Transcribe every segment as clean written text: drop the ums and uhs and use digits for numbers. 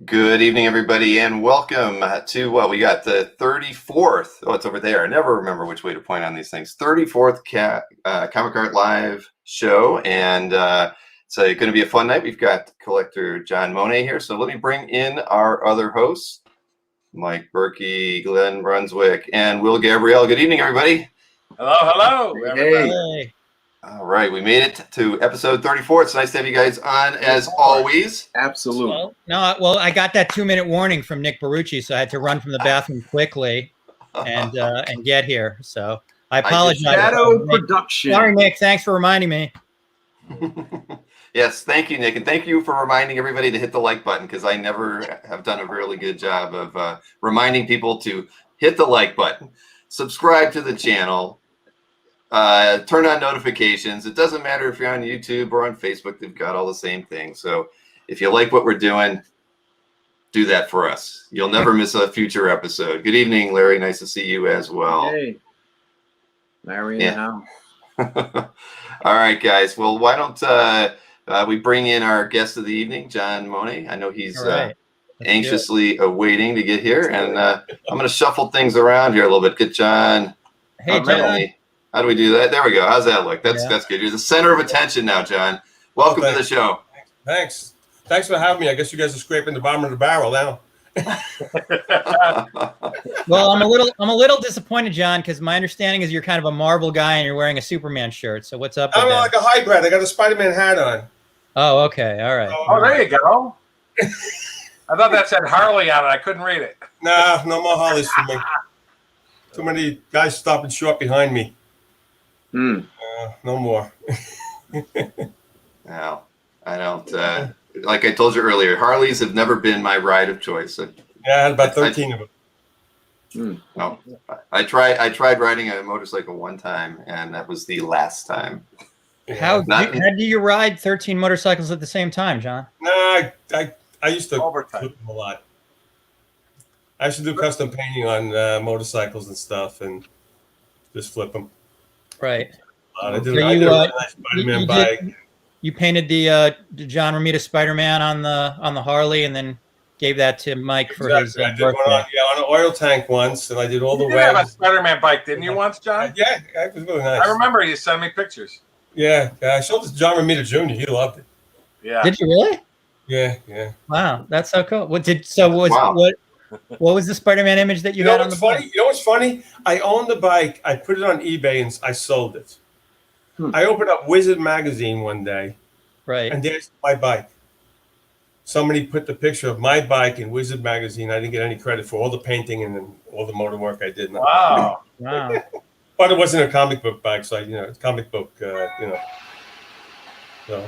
Good evening, everybody, and welcome to we got the 34th. Oh, it's over there. I never remember which way to point on these things. 34th Comic Art Live show, and it's going to be a fun night. We've got collector John Mone here, so let me bring in our other hosts, Mike Berkey, Glenn Brunswick, and Will Gabrielle. Good evening, everybody. Hello, everybody. Hey. All right, we made it to episode 34. It's nice to have you guys on as always. Absolutely. Well, I got that 2-minute warning from Nick Barucci, so I had to run from the bathroom quickly and get here. So I apologize. Shadow production. Sorry, Nick. Thanks for reminding me. Yes, thank you, Nick, and thank you for reminding everybody to hit the like button, because I never have done a really good job of reminding people to hit the like button, subscribe to the channel. Turn on notifications. It doesn't matter if you're on YouTube or on Facebook. They've got all the same things. So if you like what we're doing, do that for us. You'll never miss a future episode. Good evening, Larry. Nice to see you as well. Hey, Larry in the house. All right, guys. Well, why don't we bring in our guest of the evening, John Mone. I know he's anxiously awaiting to get here. And I'm going to shuffle things around here a little bit. Get John. Hey, John. How do we do that? There we go. How's that look? That's good. You're the center of attention now, John. Welcome to the show. Thanks for having me. I guess you guys are scraping the bottom of the barrel now. Well, I'm a little disappointed, John, because my understanding is you're kind of a Marvel guy and you're wearing a Superman shirt. So what's up with I'm that? like a hybrid. I got a Spider-Man hat on. Oh, okay. All right. Oh, there you go. I thought that said Harley on it. I couldn't read it. Nah, no more Harleys for me. Too many guys stopping short behind me. No more. No, I don't. Like I told you earlier, Harleys have never been my ride of choice. Yeah, I had about 13 of them. No, I tried riding a motorcycle one time, and that was the last time. How do you ride 13 motorcycles at the same time, John? No, I used to flip them a lot. I used to do custom painting on motorcycles and stuff, and just flip them. Right. I did a nice Spider-Man bike. You painted the John Romita Spider-Man on the Harley, and then gave that to Mike for his birthday. On an oil tank once, and I did all the webs. You had a Spider-Man bike, didn't you, once, John? Yeah, it was really nice. I remember you sent me pictures. Yeah, I showed it to John Romita Jr. He loved it. Yeah. Did you really? Yeah. Wow, that's so cool. What was the Spider-Man image that you had on the bike? You know what's funny? I owned the bike. I put it on eBay and I sold it. I opened up Wizard magazine one day, right? And there's my bike. Somebody put the picture of my bike in Wizard magazine. I didn't get any credit for all the painting and all the motor work I did. Wow. But it wasn't a comic book bike, so it's comic book, So,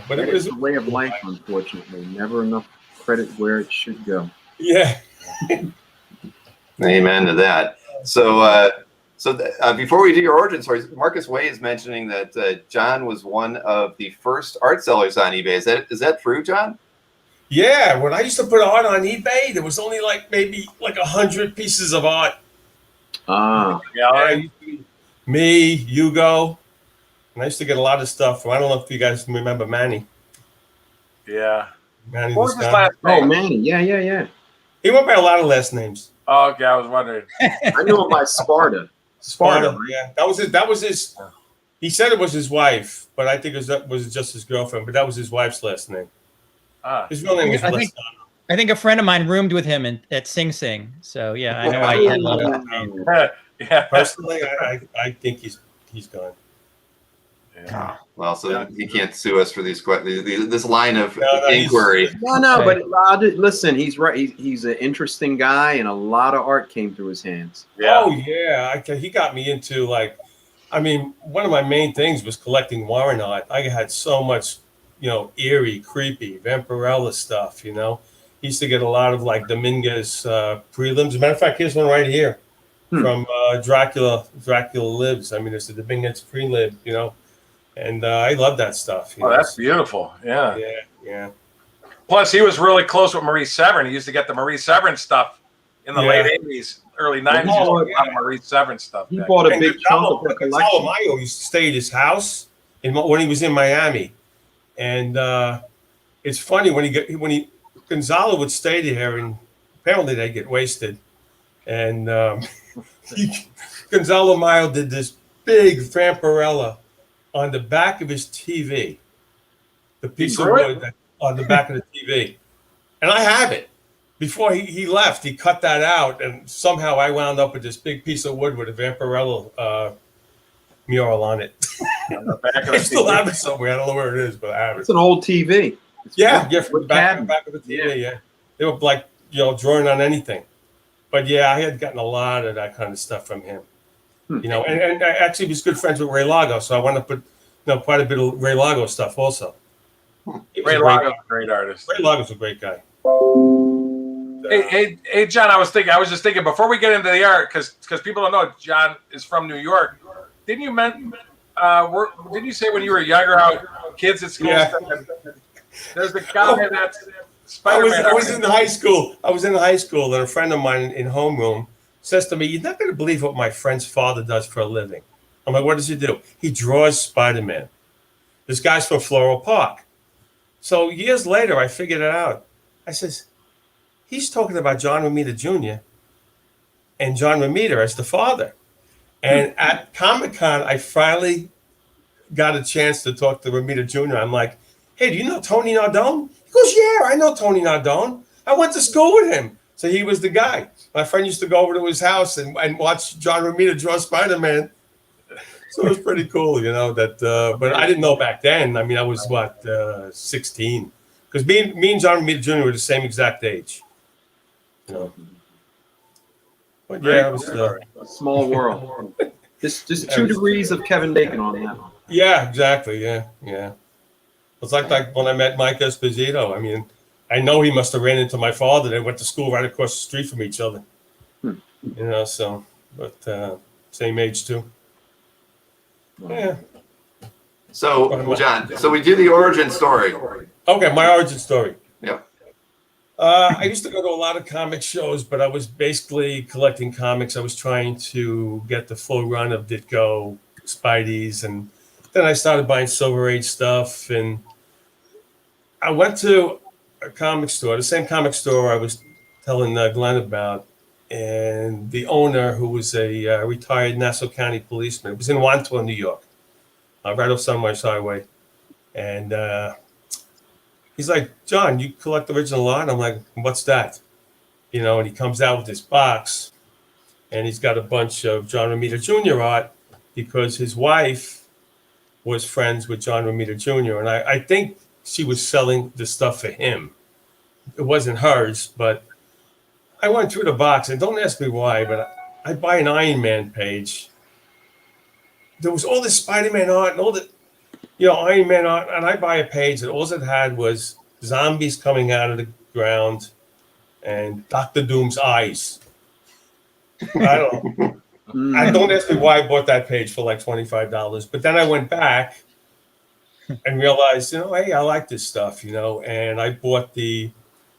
but it was a way of life, unfortunately. Never enough credit where it should go. Yeah. Amen to that. So, before we do your origin stories, Marcus Way is mentioning that John was one of the first art sellers on eBay. Is that true, John? Yeah. When I used to put art on eBay, there was only maybe 100 pieces of art. Yeah. Me, Hugo, and I used to get a lot of stuff. I don't know if you guys remember Manny. Yeah. Manny what was his last name? Oh, Manny. Yeah. He went by a lot of last names. Oh, okay. I was wondering. I knew him by Sparta. Sparta. Yeah, that was his. He said it was his wife, but I think it was just his girlfriend. But that was his wife's last name. His real name was Lestano. I think a friend of mine roomed with him at Sing Sing. So yeah, I know I had a lot of name. Yeah. Personally, I think he's gone. Yeah. Well, so he can't sue us for this line of inquiry. No, but listen, he's right. He's an interesting guy, and a lot of art came through his hands. Yeah. Oh yeah, he got me into one of my main things was collecting Warren art. I had so much, eerie, creepy, Vampirella stuff. He used to get a lot of Dominguez prelims. As a matter of fact, here's one right here from Dracula. Dracula Lives. I mean, it's a Dominguez prelim. And I love that stuff. Oh, that's beautiful. Yeah. Yeah. Plus, he was really close with Maurice Severin. He used to get the Maurice Severin stuff in the late 80s, early 90s. He used to get a lot of Maurice Severin stuff. He bought a big chunk of the collection. Mayo used to stay at his house when he was in Miami. And it's funny when he Gonzalo would stay there, and apparently they get wasted. And Gonzalo Mayo did this big Vampirella on the back of his TV, the piece of wood on the back of the TV. And I have it. Before he left, he cut that out, and somehow I wound up with this big piece of wood with a Vampirella mural on it. On the back of I still have it somewhere. I don't know where it is, but I have it. It's an old TV. Yeah, from the back of the TV, yeah. They were like, drawing on anything. But yeah, I had gotten a lot of that kind of stuff from him. And I actually was good friends with Ray Lago, so I wound up with quite a bit of Ray Lago stuff also. Ray Lago's a great artist. Ray Lago's a great guy. Hey, John, I was just thinking before we get into the art, because people don't know John is from New York. Didn't you didn't you say when you were younger how kids at school? Yeah. There's the guy that's Spider-Man. I was in high school. And a friend of mine in homeroom says to me, "You're not going to believe what my friend's father does for a living." I'm like, "What does he do?" "He draws Spider-Man." This guy's from Floral Park. So years later, I figured it out. I says, he's talking about John Romita Jr. and John Romita as the father. And at Comic-Con, I finally got a chance to talk to Romita Jr. I'm like, "Hey, do you know Tony Nardone?" He goes, "Yeah, I know Tony Nardone. I went to school with him." So he was the guy. My friend used to go over to his house and watch John Romita draw Spider-Man. So it was pretty cool, that. But I didn't know back then. I mean, I was 16, because me and John Romita Jr. were the same exact age. But yeah, it was a small world. Just 2 degrees of Kevin Bacon on that. Yeah, exactly. Yeah. It's like when I met Mike Esposito. I mean, I know he must have ran into my father. They went to school right across the street from each other. But same age too. Yeah. So, John, we do the origin story. Okay, my origin story. Yep. I used to go to a lot of comic shows, but I was basically collecting comics. I was trying to get the full run of Ditko, Spidey's, and then I started buying Silver Age stuff. And I went to a comic store, the same comic store I was telling Glenn about, and the owner, who was a retired Nassau County policeman, it was in Wantagh, New York, right off Sunrise Highway. And he's like, "John, you collect original art?" I'm like, "What's that?" And he comes out with this box, and he's got a bunch of John Romita Jr. art, because his wife was friends with John Romita Jr. And I think she was selling the stuff for him. It wasn't hers, but I went through the box, and don't ask me why, but I buy an Iron Man page. There was all this Spider-Man art and all the Iron Man art, and I buy a page that all it had was zombies coming out of the ground and Dr. Doom's eyes. I don't ask me why I bought that page for like $25, but then I went back and realized, hey, I like this stuff, and I bought the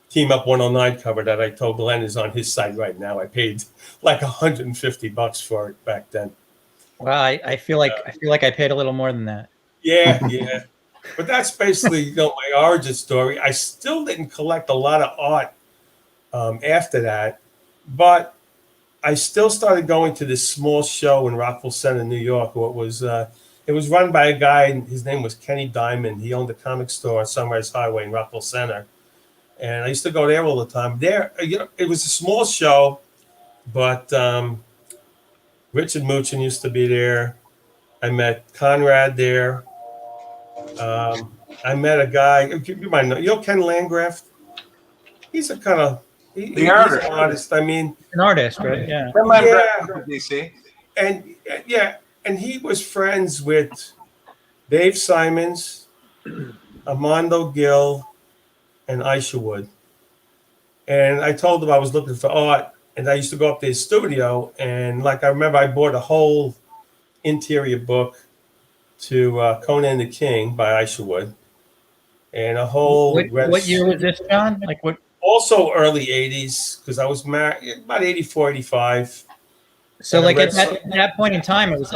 Team Up 109 cover that I told Glenn is on his site right now. I paid like $150 for it back then. Well, I feel like I paid a little more than that. Yeah. But that's basically my origin story. I still didn't collect a lot of art after that, but I still started going to this small show in Rockville Center, New York. It was run by a guy. His name was Kenny Diamond. He owned a comic store on Sunrise Highway in Rockville Center, and I used to go there all the time. It was a small show, but Richard Muchin used to be there. I met Conrad there. I met a guy. You might know. Ken Landgraft. He's a kind of he's an artist. I mean, an artist, right? Yeah. DC. And he was friends with Dave Simons, Armando Gill, and Isherwood. And I told him I was looking for art, and I used to go up to his studio, and I remember I bought a whole interior book to Conan the King by Isherwood, and a whole. What year was this, John? What? Also early 80s, because I was married about 84, 85. So at that point in time, it was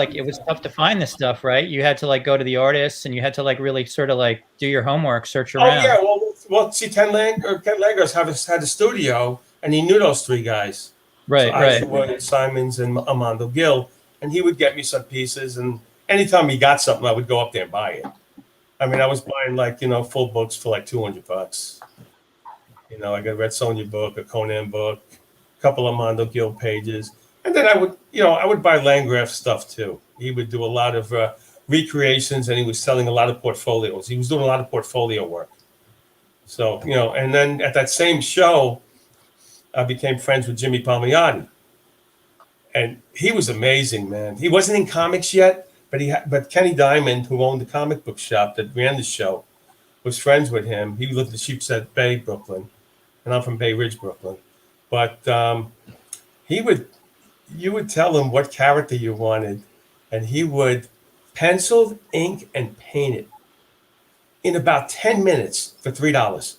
tough to find this stuff, right? You had to go to the artists, and you had to really sort of do your homework, search around. Oh yeah, well Well, see, Ken Langers had a studio, and he knew those three guys. Right, So right. Isaac Williams, Simons, and Armando Gill, and he would get me some pieces. And anytime he got something, I would go up there and buy it. I mean, I was buying full books for like $200. I got a Red Sonja book, a Conan book, a couple of Armando Gill pages, and then I would buy Landgraft stuff too. He would do a lot of recreations, and he was selling a lot of portfolios. He was doing a lot of portfolio work. So and then at that same show, I became friends with Jimmy Palmiotti, and he was amazing, man. He wasn't in comics yet, but Kenny Diamond, who owned the comic book shop that ran the show, was friends with him. He lived in Sheepshead Bay, Brooklyn, and I'm from Bay Ridge, Brooklyn. But you would tell him what character you wanted, and he would pencil, ink, and paint it in about 10 minutes for $3.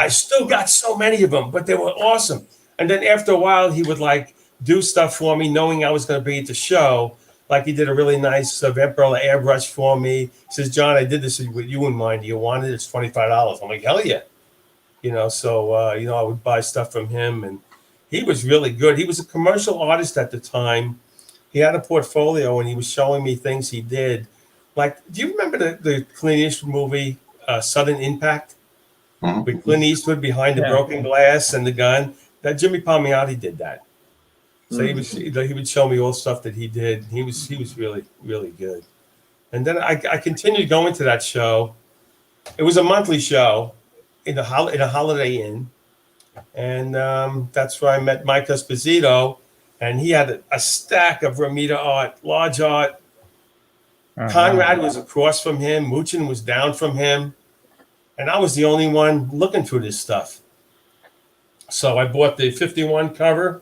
I still got so many of them, but they were awesome. And then after a while, he would do stuff for me, knowing I was going to be at the show. Like he did a really nice Vampirella airbrush for me. He says, "John, I did this with you in mind. Do you want it? It's $25." I'm like, "Hell yeah!" So I would buy stuff from him, and he was really good. He was a commercial artist at the time. He had a portfolio, and he was showing me things he did. Like, do you remember the Clint Eastwood movie Sudden Impact? With Clint Eastwood behind the broken glass and the gun? That Jimmy Palmiotti did that. So he would show me all stuff that he did. He was really, really good. And then I continued going to that show. It was a monthly show in a Holiday Inn, and that's where I met Mike Esposito, and he had a stack of Romita art, large art. Conrad was across from him. Muchin was down from him. And I was the only one looking through this stuff. So I bought the 51 cover,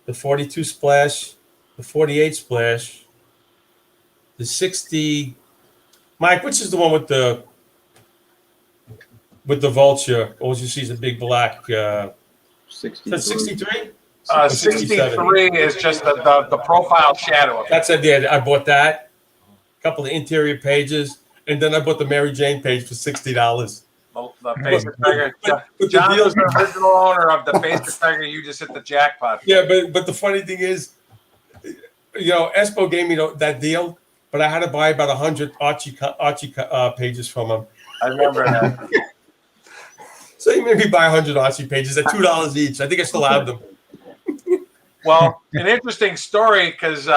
the 42 splash, the 48 splash, the 60. Mike, which is the one with the vulture? All you see is a big black. 63. 63? 63 is just the profile shadow. That's it. Yeah, I bought that. A couple of interior pages, and then I bought the Mary Jane page for $60. The Pacer Tiger. John was the original owner of the Pacer Tiger. You just hit the jackpot. Yeah, but the funny thing is, Espo gave me that deal, but I had to buy about 100 Archie pages from him. I remember that. So he made me buy 100 Archie pages at $2 each. I think I still have them. Well, an interesting story, because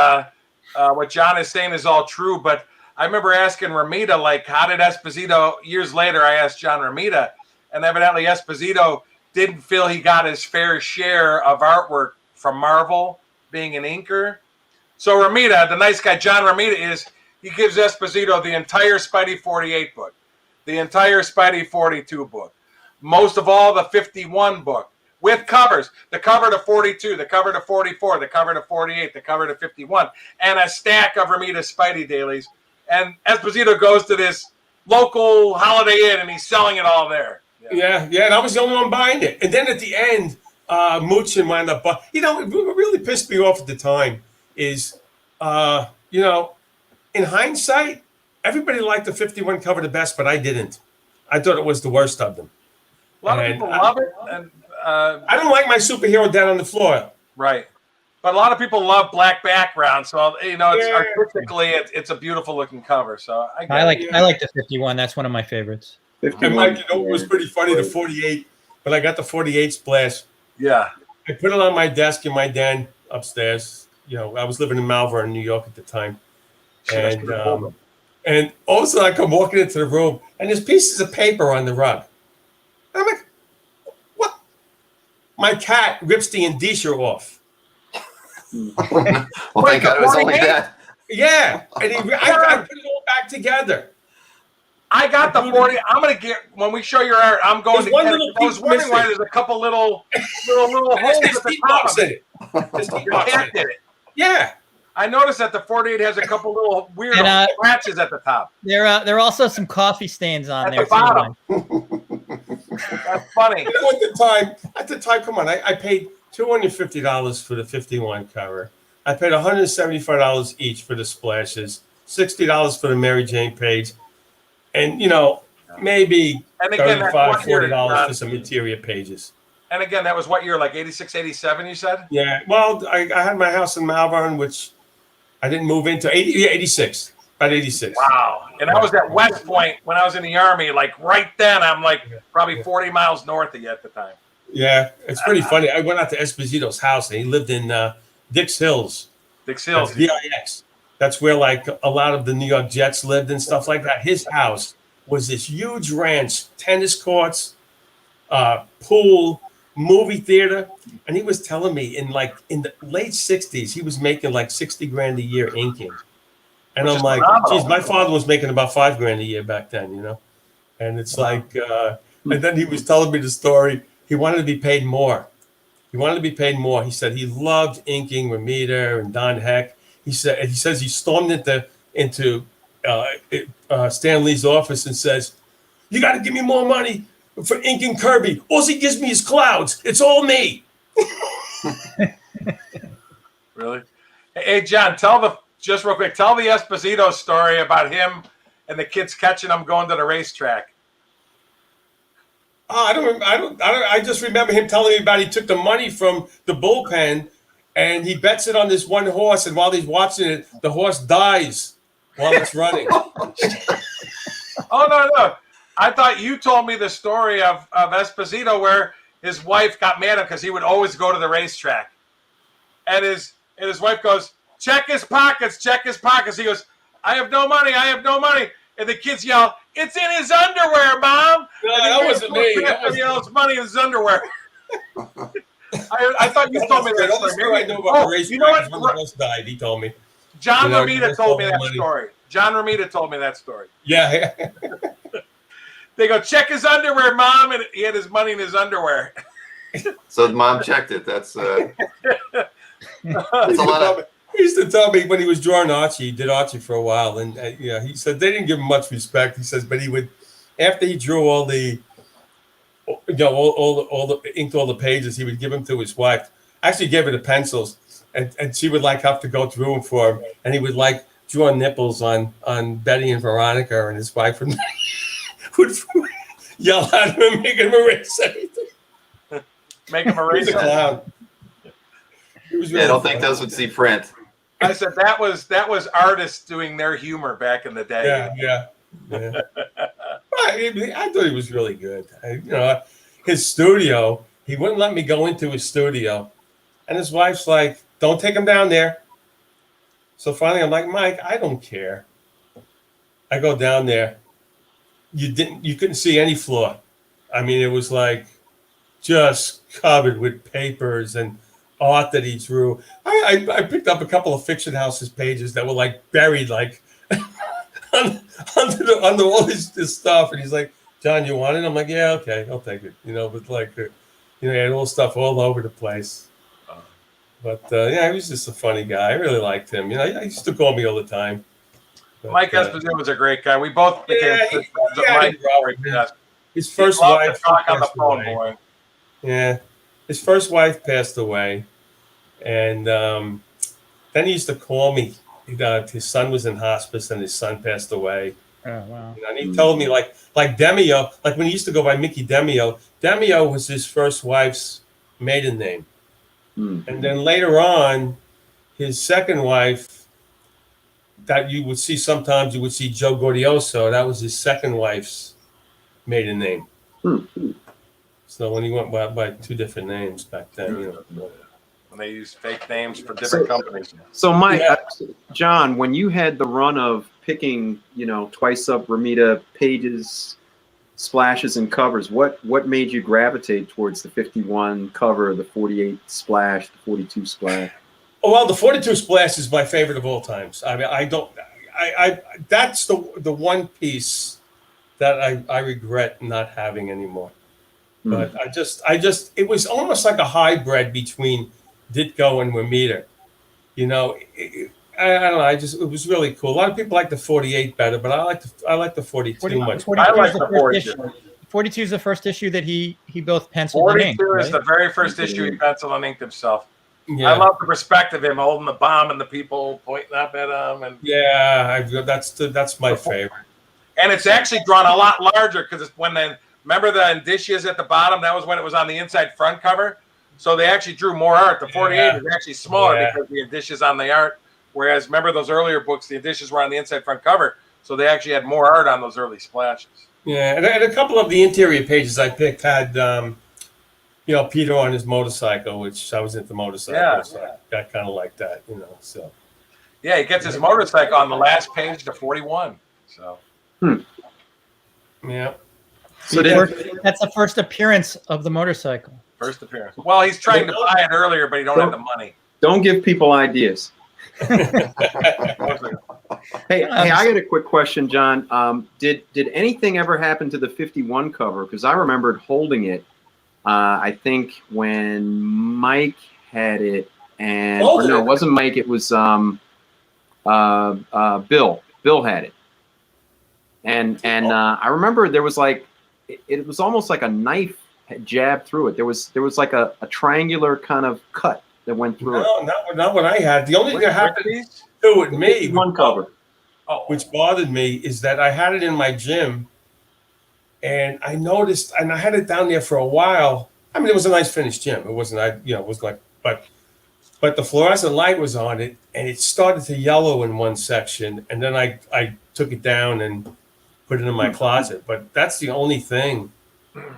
what John is saying is all true, but I remember asking Romita, how did Esposito, years later, I asked John Romita, and evidently Esposito didn't feel he got his fair share of artwork from Marvel, being an inker. So Romita, the nice guy, John Romita, he gives Esposito the entire Spidey 48 book, the entire Spidey 42 book, most of all the 51 book, with covers, the cover to 42, the cover to 44, the cover to 48, the cover to 51, and a stack of Romita Spidey dailies. And Esposito goes to this local Holiday Inn, and he's selling it all there. Yeah, and I was the only one buying it. And then at the end, Muchin wound up. What really pissed me off at the time is, in hindsight, everybody liked the 51 cover the best, but I didn't. I thought it was the worst of them. A lot of people love it. And I don't like my superhero down on the floor. Right. But a lot of people love black background, so artistically, it's a beautiful looking cover. So I like the 51. That's one of my favorites. And Mike, it was pretty funny, the 48, but I got the 48 splash. Yeah. I put it on my desk in my den upstairs. I was living in Malvern, New York at the time, and all of a sudden I come walking into the room, and there's pieces of paper on the rug. I'm like, what? My cat rips the indicia off. Well, thank God it was only that. Yeah, and I put it all back together. I got the 40. I'm gonna get when we show your art. I'm going There's to one get little it. I was piece wondering why missing. there's a couple little holes at the top of it. Your cat did it. Yeah, I noticed that the 48 has a couple little weird scratches at the top. There are also some coffee stains on At there. the bottom. That's funny. At the time, come on, I paid $250 for the 51 cover. I paid $175 each for the splashes, $60 for the Mary Jane page. And, maybe And again, that's $35, what year, $40 for some interior pages. And again, that was what year, like 86, 87, you said? Yeah. Well, I had my house in Malvern, which I didn't move into 86, about 86. Wow. And I was at West Point when I was in the Army, like right then. I'm like probably 40 miles north of you at the time. Yeah, it's pretty funny. I went out to Esposito's house, and he lived in Dix Hills. Dix Hills. DIX. That's where like a lot of the New York Jets lived and stuff like that. His house was this huge ranch, tennis courts, pool, movie theater. And he was telling me in the late 60s, he was making like 60 grand a year inking. And I'm like, geez, my father was making about $5 grand a year back then, you know? And it's like, and then he was telling me the story. He wanted to be paid more. He said he loved inking Romita and Don Heck. He says he stormed into Stan Lee's office and says, "You got to give me more money for inking Kirby. All he gives me is clouds. It's all me." Really? Hey, John, just real quick, tell the Esposito story about him and the kids catching him going to the racetrack. Oh, I just remember him telling me about he took the money from the bullpen and he bets it on this one horse, and while he's watching it, the horse dies while it's running. Oh, no. I thought you told me the story of Esposito where his wife got mad at him because he would always go to the racetrack. And his wife goes, check his pockets. He goes, I have no money. And the kids yell, it's in his underwear, Mom. No, that wasn't me. He yells money in his underwear. I thought you told me that story. I know about the racetrack. You know what? When the horse died, he told me. John Romita told me that story. John Romita told me that story. Yeah. They go, check his underwear, Mom. And he had his money in his underwear. So Mom checked it. That's a lot of... He used to tell me when he was drawing Archie, he did Archie for a while, and he said they didn't give him much respect. He says, but he would, after he drew all the inked all the pages, he would give them to his wife. Actually, gave her the pencils, and she would have to go through them for him, and he would draw nipples on Betty and Veronica, and his wife would yell at him and make him erase anything. Make him erase He was a clown. I don't think those would see print. I said that was artists doing their humor back in the day. Yeah. I thought he was really good. His studio, he wouldn't let me go into his studio, and his wife's like, "Don't take him down there." So finally, I'm like, "Mike, I don't care." I go down there. You couldn't see any floor. I mean, it was just covered with papers and art that he drew. I picked up a couple of Fiction House's pages that were buried under all this stuff, and he's like, "John, you want it?" I'm like, "Yeah, okay, I'll take it." But he had all stuff all over the place. But he was just a funny guy. I really liked him. He used to call me all the time. But, Mike Esposito was a great guy. We both became his first wife talk on the phone, boy. Yeah, his first wife passed away. And then he used to call me. His son was in hospice, and his son passed away. Oh, wow. And he told me, like Demio, when he used to go by Mickey Demio, Demio was his first wife's maiden name. And then later on, his second wife, that you would see sometimes, you would see Joe Gordioso. That was his second wife's maiden name. So when he went by two different names back then, And they use fake names for different companies. So, Mike, John, when you had the run of picking, twice up Romita pages, splashes, and covers, what made you gravitate towards the 51 cover, the 48 splash, the 42 splash? Oh, well, the 42 splash is my favorite of all times. I mean, that's the one piece that I regret not having anymore. But it was almost like a hybrid between Ditko and Romita. I don't know. It was really cool. A lot of people like the 48 better, but I like the 42 much. I like the 42. 42 is the first issue that he both penciled and inked. 42 is the very first issue he penciled and inked himself. Yeah. I love the perspective of him holding the bomb and the people pointing up at him. And that's my favorite. And it's actually drawn a lot larger because it's remember the indicias at the bottom? That was when it was on the inside front cover. So they actually drew more art. The 48 is actually smaller because the indicias on the art. Whereas remember those earlier books, the indicias were on the inside front cover. So they actually had more art on those early splashes. Yeah, and a couple of the interior pages I picked had, Peter on his motorcycle, which I was into motorcycles. So I kind of like that, so. Yeah, he gets his motorcycle on the last page to 41. So. Yeah. So that's the first appearance of the motorcycle. First appearance. Well, he's trying to buy it earlier, but he don't have the money. Don't give people ideas. Hey, I got a quick question, John. Did anything ever happen to the 51 cover? Because I remembered holding it. I think when Mike had it, and no, it wasn't Mike. It was Bill. Bill had it, and I remember there was like it was almost like a knife had jabbed through it. There was like a triangular kind of cut that went through it. No, not what I had. The only thing that happened to with me, one cover, which bothered me, is that I had it in my gym, and I noticed, and I had it down there for a while. I mean, it was a nice finished gym. It wasn't, it was like, but the fluorescent light was on it, and it started to yellow in one section, and then I took it down and put it in my closet. But that's the only thing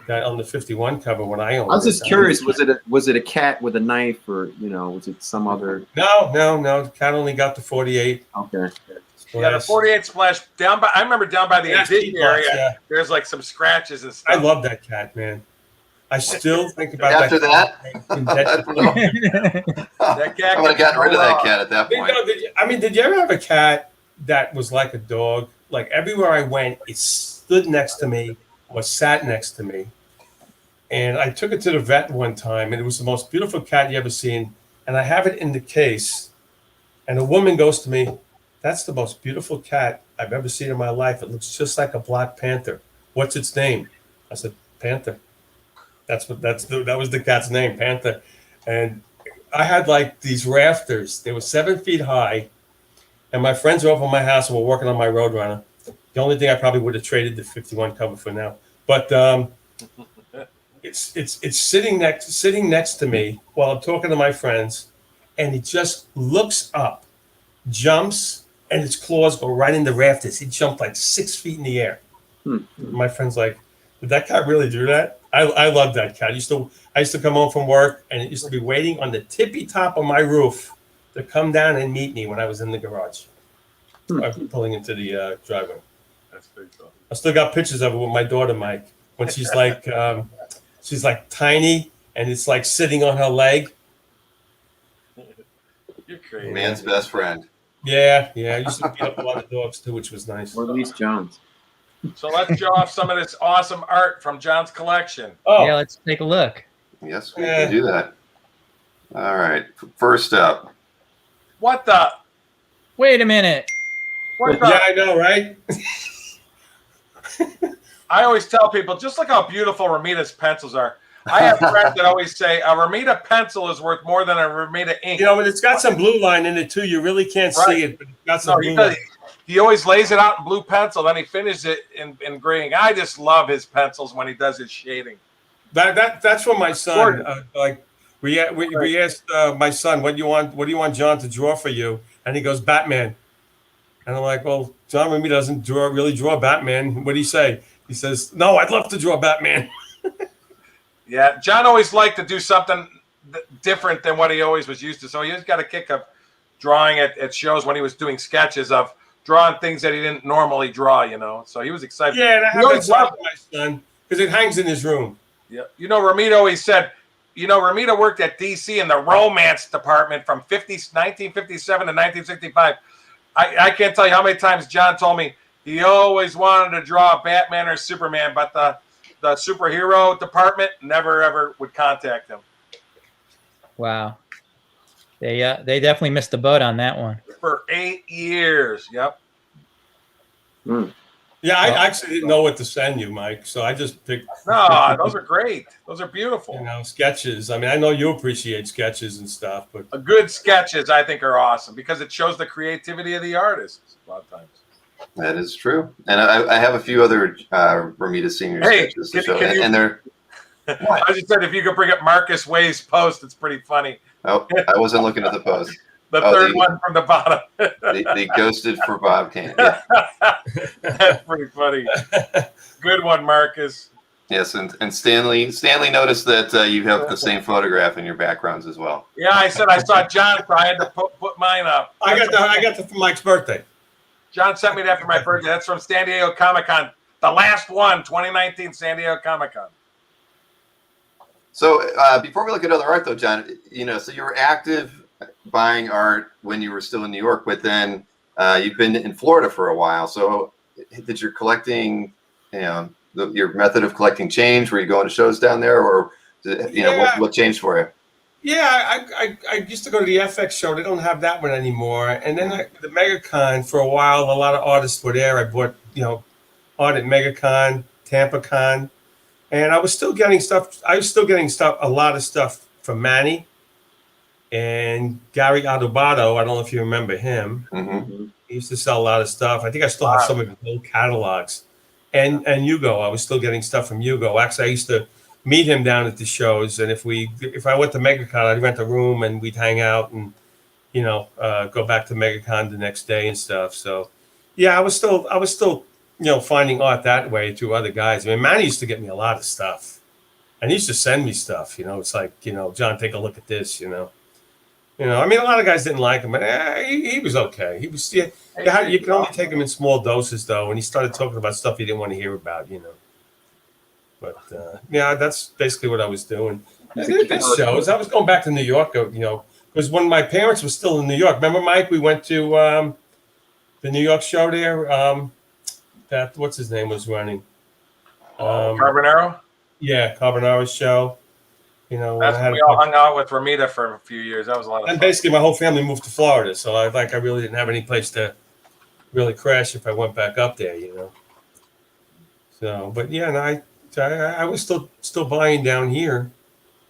that on the 51 cover when I owned it. I was just curious, was it a cat with a knife, or was it some other? No. The cat only got the 48. Okay. Yeah, the 48 splash I remember down by the edition area. Yeah. There's like some scratches and stuff. I love that cat, man. I still think about after that. That cat I would have gotten rid of that cat at that point. Did you ever have a cat that was like a dog? Like everywhere I went, it stood next to me or sat next to me. And I took it to the vet one time, and it was the most beautiful cat you ever seen. And I have it in the case. And a woman goes to me, "That's the most beautiful cat I've ever seen in my life. It looks just like a black panther. What's its name?" I said, "Panther." That was the cat's name, Panther. And I had like these rafters. They were 7 feet high. And my friends were over at my house and were working on my Roadrunner. The only thing I probably would have traded the 51 cover for now. But it's sitting next to me while I'm talking to my friends, and it just looks up, jumps, and its claws go right in the rafters. He jumped like 6 feet in the air. My friend's like, "Did that cat really do that?" I love that cat. I used to come home from work, and it used to be waiting on the tippy top of my roof to come down and meet me when I was in the garage. Pulling into the driveway. That's pretty cool. I still got pictures of it with my daughter, Mike, when she's like tiny, and it's like sitting on her leg. You're crazy. Man's best friend. Yeah. I used to beat up a lot of dogs too, which was nice. Or at least John's. So let's show off some of this awesome art from John's collection. Yeah, let's take a look. Yes, we can do that. All right. First up. What the? Wait a minute. What the? Yeah, I know, right? I always tell people, just look how beautiful Romita's pencils are. I have friends that always say a Romita pencil is worth more than a Romita ink. But it's got some blue line in it too. You really can't see it, but it's got some blue line. He always lays it out in blue pencil, then he finishes it in graying. I just love his pencils when he does his shading. That's what my son we asked my son, what do you want John to draw for you? And he goes, "Batman." And I'm like, "Well, John Romita doesn't really draw Batman. What do you say?" He says, "No, I'd love to draw Batman." Yeah, John always liked to do something different than what he always was used to. So he just got a kick of drawing at shows when he was doing sketches of drawing things that he didn't normally draw, So he was excited. Yeah, and I have that for my son because it hangs in his room. Yeah, Romita always said, Romita worked at DC in the romance department from 1957 to 1965. I can't tell you how many times John told me he always wanted to draw Batman or Superman, but the superhero department never ever would contact him. Wow. They definitely missed the boat on that one. For 8 years. Yep. Yeah, I actually didn't know what to send you, Mike, so I just picked. No, those are great. Those are beautiful. Sketches. I mean, I know you appreciate sketches and stuff, but good sketches I think are awesome because it shows the creativity of the artist a lot of times. That is true. And I have a few other Romita Sr. Hey, sketches to show. can you- And they're, I just said if you could bring up Marcus Way's post, it's pretty funny. oh, I wasn't looking at the post. The Oh, third one from the bottom. They ghosted for Bob Kane. Yeah. That's pretty funny. Good one, Marcus. Yes, and Stanley noticed that you have the same photograph in your backgrounds as well. Yeah, I said I saw John, so I had to put mine up. I got that for Mike's birthday. John sent me that for my birthday. That's from San Diego Comic-Con. The last one, 2019 San Diego Comic-Con. So before we look at other art, though, John, so you were active buying art when you were still in New York, but then you've been in Florida for a while. So did your collecting, your method of collecting change? Were you going to shows down there, or what changed for you? Yeah, I used to go to the FX show. They don't have that one anymore. And then the MegaCon for a while, a lot of artists were there. I bought art at MegaCon, TampaCon, and I was still getting stuff. A lot of stuff from Manny and Gary Adubato. I don't know if you remember him. Mm-hmm. He used to sell a lot of stuff. I think I still have some of his old catalogs. And Hugo, I was still getting stuff from Hugo. Actually, I used to meet him down at the shows, and if I went to MegaCon, I'd rent a room and we'd hang out and go back to MegaCon the next day and stuff. So yeah, I was still finding art that way through other guys. I mean, Manny used to get me a lot of stuff, and he used to send me stuff. It's like, John, take a look at this. I mean, a lot of guys didn't like him, but he was okay. He was you can only take him in small doses though, and he started talking about stuff he didn't want to hear about. But that's basically what I was doing. This shows. I was going back to New York, because when my parents were still in New York. Remember, Mike? We went to the New York show there. That what's his name was running. Carbonaro. Yeah, Carbonaro's show. We all hung out with Romita for a few years. That was a lot of fun. And basically, my whole family moved to Florida, so I really didn't have any place to really crash if I went back up there. So, but yeah, and I was still buying down here,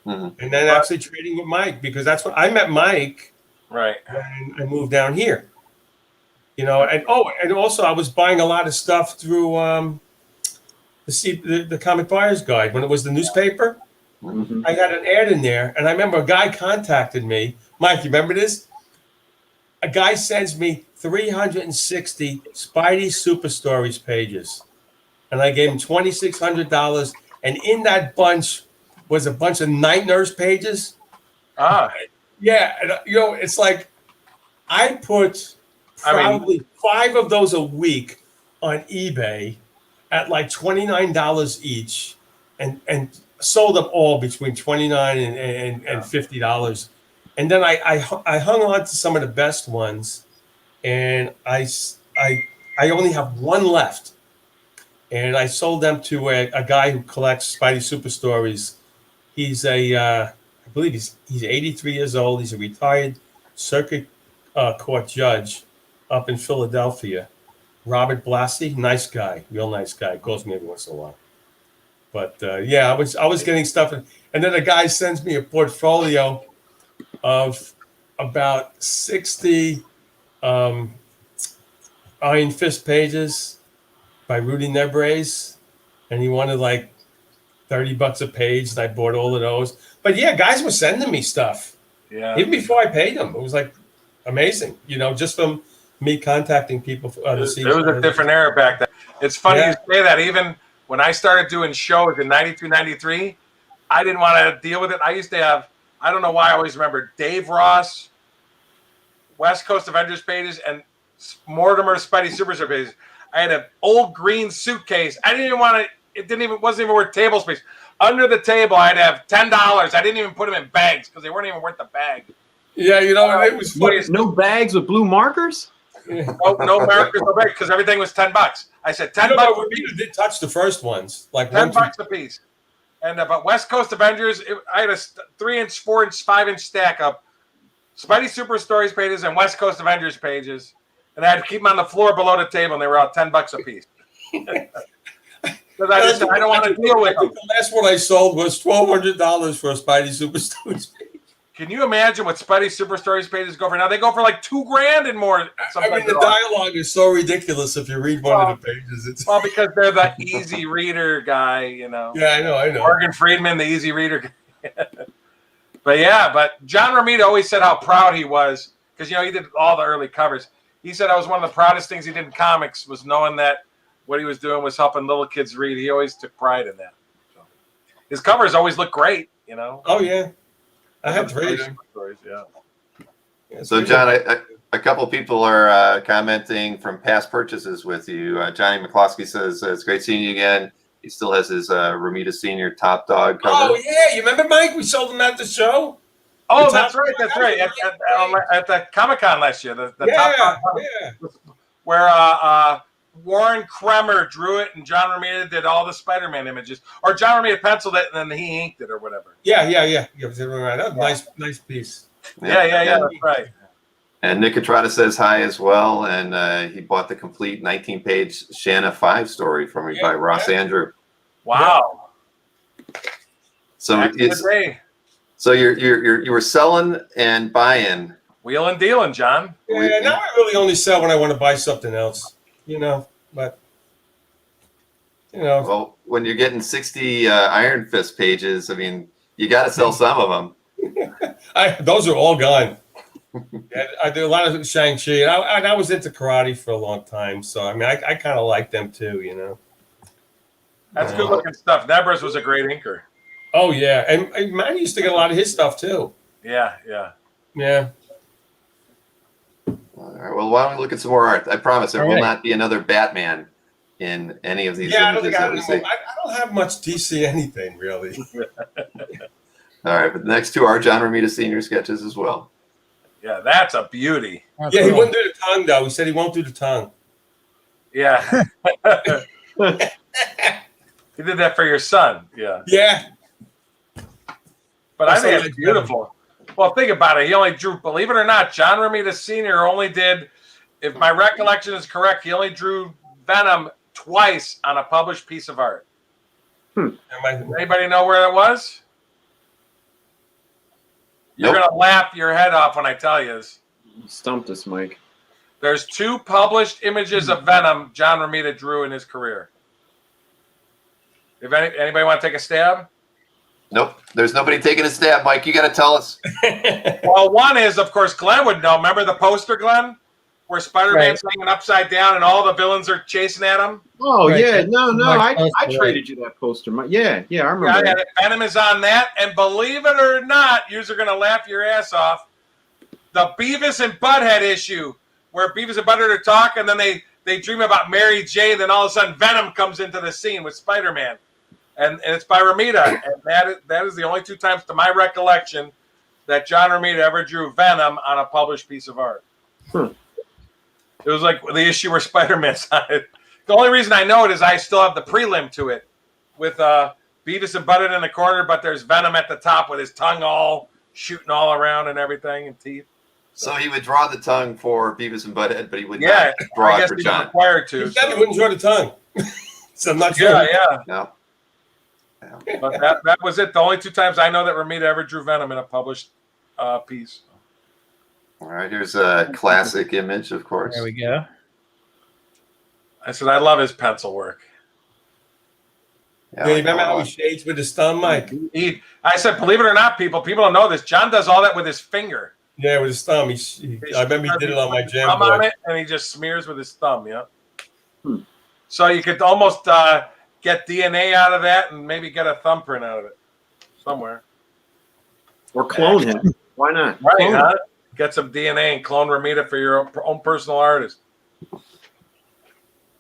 and then actually trading with Mike, because that's when I met Mike. Right. When I moved down here, and also I was buying a lot of stuff through the Comic Buyer's Guide when it was the newspaper. Mm-hmm. I had an ad in there, and I remember a guy contacted me. Mike, you remember this? A guy sends me 360 Spidey Super Stories pages. And I gave him $2,600. And in that bunch was a bunch of Night Nurse pages. Yeah. And, it's like I put probably 5 of those a week on eBay at like $29 each and sold them all between $29 and $50. And then I hung on to some of the best ones. And I only have one left. And I sold them to a guy who collects Spidey Super Stories. He's I believe he's 83 years old. He's a retired circuit court judge up in Philadelphia. Robert Blassie, nice guy, real nice guy. Calls me every once in a while. But I was getting stuff, and then a guy sends me a portfolio of about 60 Iron Fist pages by Rudy Nebres, and he wanted like $30 a page, and I bought all of those. But yeah, guys were sending me stuff. Yeah. Even before I paid them, it was like amazing. Just from me contacting people. It was a different era back then. It's funny you say that. Even when I started doing shows in 92, 93, I didn't want to deal with it. I used to have, I don't know why I always remember Dave Ross, West Coast Avengers pages, and Mortimer Spidey Super Story pages. I had an old green suitcase. I didn't even want to, wasn't even worth table space. Under the table, I'd have $10. I didn't even put them in bags because they weren't even worth the bag. Yeah, it was funny. No bags with blue markers? No markers, no bags, because everything was $10. I said $10. Romita did touch the first ones, like $10 a piece. And but West Coast Avengers, I had a 3-inch, 4-inch, 5-inch stack of Spidey Super Stories pages and West Coast Avengers pages, and I had to keep them on the floor below the table, and they were all $10 a piece. Because I don't want to deal with them. The last one I sold was $1,200 for a Spidey Super Stories page. Can you imagine what Spidey Super Stories pages go for now? They go for like $2,000 and more. I mean, the dialogue is so ridiculous if you read one of the pages. It's well, because they're the easy reader guy, you know. Yeah, I know. Morgan Freeman, the easy reader guy. But John Romita always said how proud he was because, you know, he did all the early covers. He said that was one of the proudest things he did in comics was knowing that what he was doing was helping little kids read. He always took pride in that. So, his covers always look great, you know. Oh, yeah. I have three of them. Yeah. So, John, a couple people are commenting from past purchases with you. Johnny McCloskey says, it's great seeing you again. He still has his Romita Sr. Top Dog cover. Oh, yeah. You remember, Mike? We sold him at the show. Oh, that's right. That's right. At the Comic-Con last year. The Top Dog cover, where Warren Kremer drew it and John Romita did all the Spider-Man images. Or John Romita penciled it and then he inked it or whatever. Yeah. That was nice piece. Yeah, that's right. And Nick Estrada says hi as well, and he bought the complete 19-page Shanna 5 story from me by Ross Andrew. Wow. So you were selling and buying. Wheel and dealing, John. Yeah, now I really only sell when I want to buy something else, you know. But well, when you're getting 60 Iron Fist pages, I mean, you got to sell some of them. Those are all gone. Yeah, I did a lot of Shang-Chi, and I was into karate for a long time, so I mean, I kind of like them too, you know. That's good looking stuff. Nebras was a great inker. Oh yeah, and Manny used to get a lot of his stuff too. Yeah. All right, well, why don't we look at some more art? I promise there will not be another Batman in any of these images that we see. I don't have much DC anything really. All right, but the next two are John Romita Sr. sketches as well. Yeah, that's a beauty. That's He cool. wouldn't do the tongue though. He said he won't do the tongue. Yeah. He did that for your son. Yeah. Yeah. But I think it's beautiful. Well, think about it. He only drew, believe it or not, John Romita Sr. only did, if my recollection is correct, he only drew Venom twice on a published piece of art. Anybody know where that was? You're going to laugh your head off when I tell you this. Stumped us, Mike. There's 2 published images of Venom John Romita drew in his career. If anybody want to take a stab? Nope, there's nobody taking a stab, Mike. You got to tell us. Well, one is, of course, Glenn would know. Remember the poster, Glenn? Where Spider-Man's hanging upside down and all the villains are chasing at him? Oh, Right, yeah. No. I poster, traded you that poster. Yeah, I remember Yeah, that. Venom is on that. And believe it or not, you're going to laugh your ass off. The Beavis and Butthead issue, where Beavis and Butthead are talking, and then they dream about Mary Jane, then all of a sudden Venom comes into the scene with Spider-Man. And it's by Romita. And that is the only 2 times, to my recollection, that John Romita ever drew Venom on a published piece of art. It was like the issue where Spider-Man's on it. The only reason I know it is I still have the prelim to it with Beavis and Butthead in the corner, but there's Venom at the top with his tongue all shooting all around and everything and teeth. So he would draw the tongue for Beavis and Butthead, but he would Yeah, not draw I it guess for he's John. required to. He said he wouldn't draw the tongue. So I'm not sure. Yeah. No. But that was it. The only 2 times I know that Romita ever drew Venom in a published piece. All right, here's a classic image, of course. There we go. I said, I love his pencil work. Yeah, you remember how he shades with his thumb, Mike? I said, believe it or not, people don't know this. John does all that with his finger. Yeah, with his thumb. I remember he did it on my jam thumb board. on it, and he just smears with his thumb. Yeah. So you could almost get DNA out of that, and maybe get a thumbprint out of it somewhere. Or clone him. Why not? Right? Clone Huh? Get some DNA and clone Romita for your own personal artist.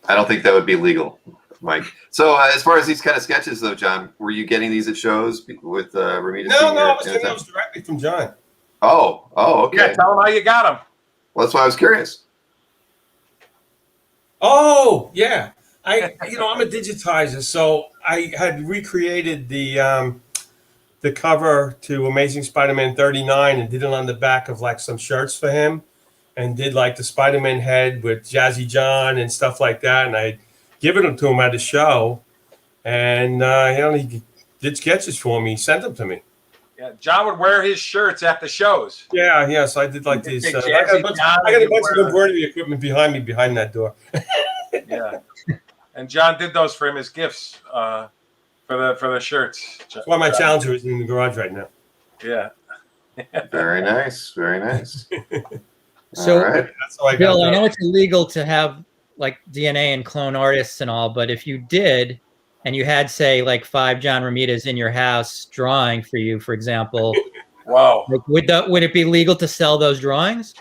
I don't think that would be legal, Mike. So as far as these kind of sketches, though, John, were you getting these at shows with Romita No, Sr.? I was getting those directly from John. Oh, okay. Yeah, tell him how you got them. Well, that's why I was curious. Oh, yeah. I'm a digitizer, so I had recreated the cover to Amazing Spider-Man 39 and did it on the back of like some shirts for him, and did like the Spider-Man head with Jazzy John and stuff like that, and I given them to him at the show, and he did sketches for me. He sent them to me. Yeah, John would wear his shirts at the shows. Yeah. So I did like these. Big I got a Jazzy bunch, John I got a would bunch of wear- embroidery equipment behind me, behind that door. Yeah, and John did those for him as gifts for the shirts. That's why my Challenger is in the garage right now. Yeah. Very nice. Very nice. So, All right. That's how I got Bill, I that. know it's illegal to have like DNA and clone artists and all, but if you did, and you had, say, like 5 John Romitas in your house drawing for you, for example, Wow. like, would it be legal to sell those drawings?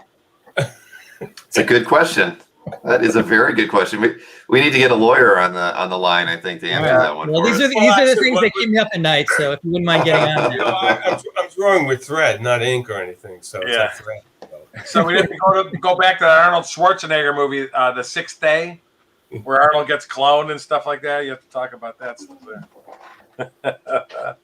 It's a good question. That is a very good question. We need to get a lawyer on the line, I think, to answer that one. Well, for these us. are the things that keep me up at night. So if you wouldn't mind getting on You there. know, I'm drawing with thread, not ink or anything. So it's Yeah. like thread. So we didn't go back to the Arnold Schwarzenegger movie, The Sixth Day, where Arnold gets cloned and stuff like that. You have to talk about that stuff there.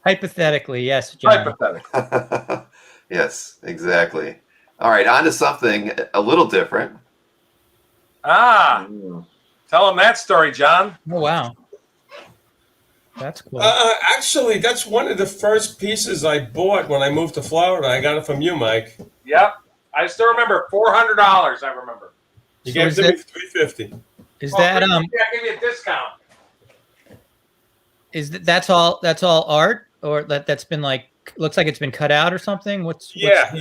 Hypothetically, yes, John. Hypothetical. Yes, exactly. All right, on to something a little different. Ah, tell him that story, John. Oh, wow. That's cool. Actually, that's one of the first pieces I bought when I moved to Florida. I got it from you, Mike. Yep. I still remember $400. I remember. You So gave is it to me that- for $350. Is that Yeah, I gave you a discount. that's all art, or that's been like, looks like it's been cut out or something? What's Yeah.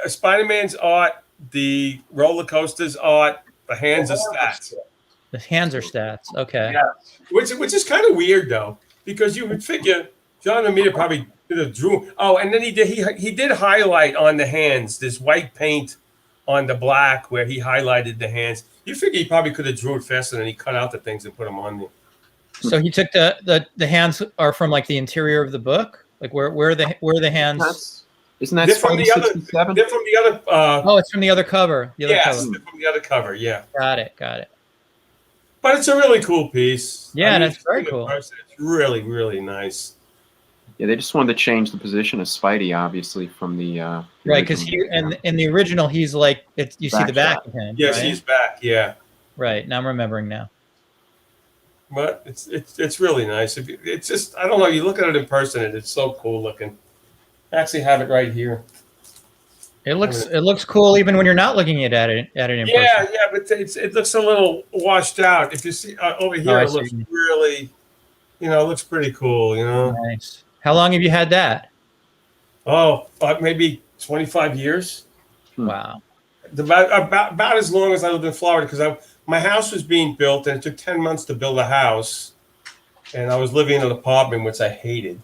Spider-Man's art, the roller coasters art, the hands are stats. The hands are stats. Okay. Yeah. Which is kind of weird though, because you would figure John Romita probably did a drew. Oh, and then he did highlight on the hands, this white paint on the black where he highlighted the hands. You figure he probably could have drew it faster than he cut out the things and put them on there. So he took the hands are from like the interior of the book. Like where are the hands? Isn't that They're from Spidey the other. 67? They're from the other. Oh, it's from the other cover. The other Yes, cover. they're from the other cover. Yeah, Got it. but it's a really cool piece. Yeah, I mean, that's very in cool. person, it's really, really nice. Yeah, they just wanted to change the position of Spidey, obviously, from the Right, because in the original he's like you see the back Back of him. Yes, right? he's back. Yeah. Right. Now I'm remembering now. But it's really nice. It's just, I don't know. You look at it in person, and it's so cool looking. I actually have it right here. It looks cool even when you're not looking at it in Yeah, person. yeah, but it looks a little washed out. If you see over here, I it looks see. really, it looks pretty cool. Nice. How long have you had that? Oh, maybe 25 years. Wow. About as long as I lived in Florida, because my house was being built, and it took 10 months to build a house, and I was living in an apartment which I hated.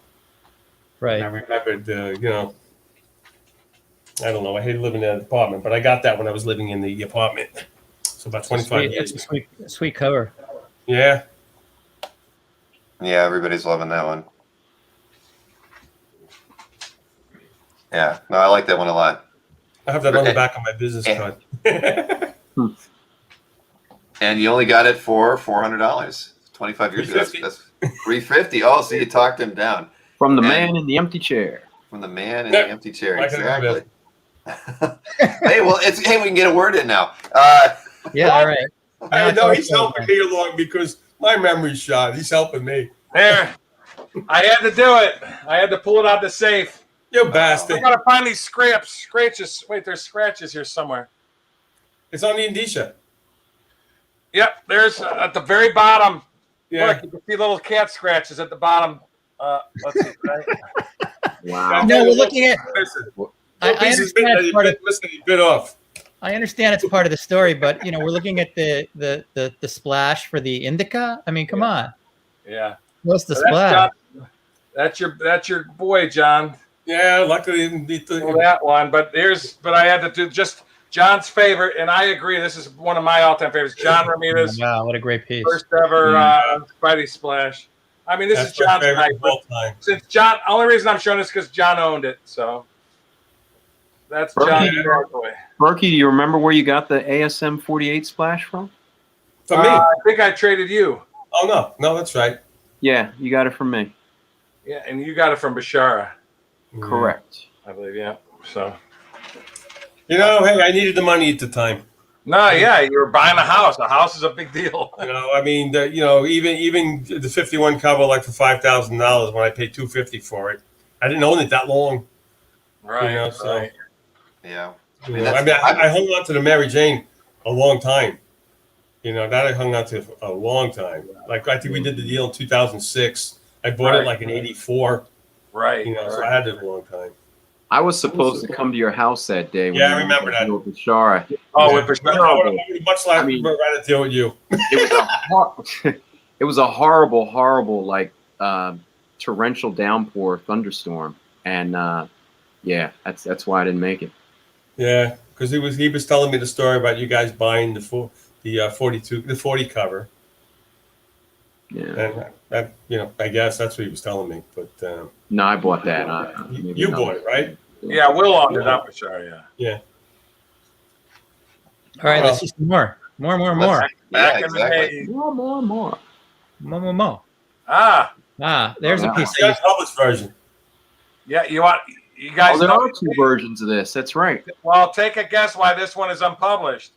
Right. And I remembered, I don't know, I hated living in an apartment, but I got that when I was living in the apartment. So about 25 years. It's a sweet cover. Yeah. Yeah, everybody's loving that one. Yeah, no, I like that one a lot. I have that on the back of my business card. And you only got it for $400. 25 years ago. That's $350. Oh, so you talked him down. From the man in the empty chair. From the man in the empty chair. I can remember Exactly. Hey, we can get a word in now. Yeah, all right. I know he's helping me along because my memory's shot. He's helping me. There. I had to do it. I had to pull it out the safe. You I bastard. gotta find these scratches. Wait, there's scratches here somewhere. It's on the indicia. Yep, there's at the very bottom. Yeah. Look, you can see little cat scratches at the bottom. Let's see. Right? Wow. No, we're looking at. I understand it's part of. He bit off. I understand it's part of the story, but we're looking at the splash for the indica. I mean, come on. Yeah. What's the So splash? That's your boy, John. Yeah, luckily he didn't beat Well, that one, but I had to do just John's favorite, and I agree. This is one of my all-time favorites. John Romita's Wow, what a great piece. first ever Spidey splash. I mean, this That's is my John's favorite night, of but all time. since John, only reason I'm showing this because John owned it, so that's Berkey, John's boy. Berkey, do you remember where you got the ASM 48 splash from? For me. I think I traded you. Oh, no, that's right. Yeah, you got it from me. Yeah, and you got it from Bashara, Correct. I believe. Yeah. So. Hey, I needed the money at the time. No, yeah, you were buying a house. A house is a big deal. I mean, even the 51 cover, like for $5,000, when I paid $250 for it, I didn't own it that long. Right. You know, so. Right. Yeah. I hung on to the Mary Jane a long time. You know, that I hung on to for a long time. Like, I think we did the deal in 2006. I bought it like in 84. Right. You know, so I had it a long time. I was supposed to come to your house that day. Yeah, I remember that. With Bashara. Oh, Yeah. with Bashara. I would much like rather deal with you. It was a horrible, like torrential downpour, thunderstorm, and yeah, that's why I didn't make it. Yeah, because he was telling me the story about you guys buying the 40 cover. Yeah, and that, you know, I guess that's what he was telling me. But no, I bought that. You bought it, right? Yeah, Will owned it up, Bashara. Yeah. Yeah. All right, let's see some more. More. Back in exactly. the day. More. There's a piece. The unpublished version. Yeah, you guys there know are two versions of this. That's right. Well, take a guess why this one is unpublished.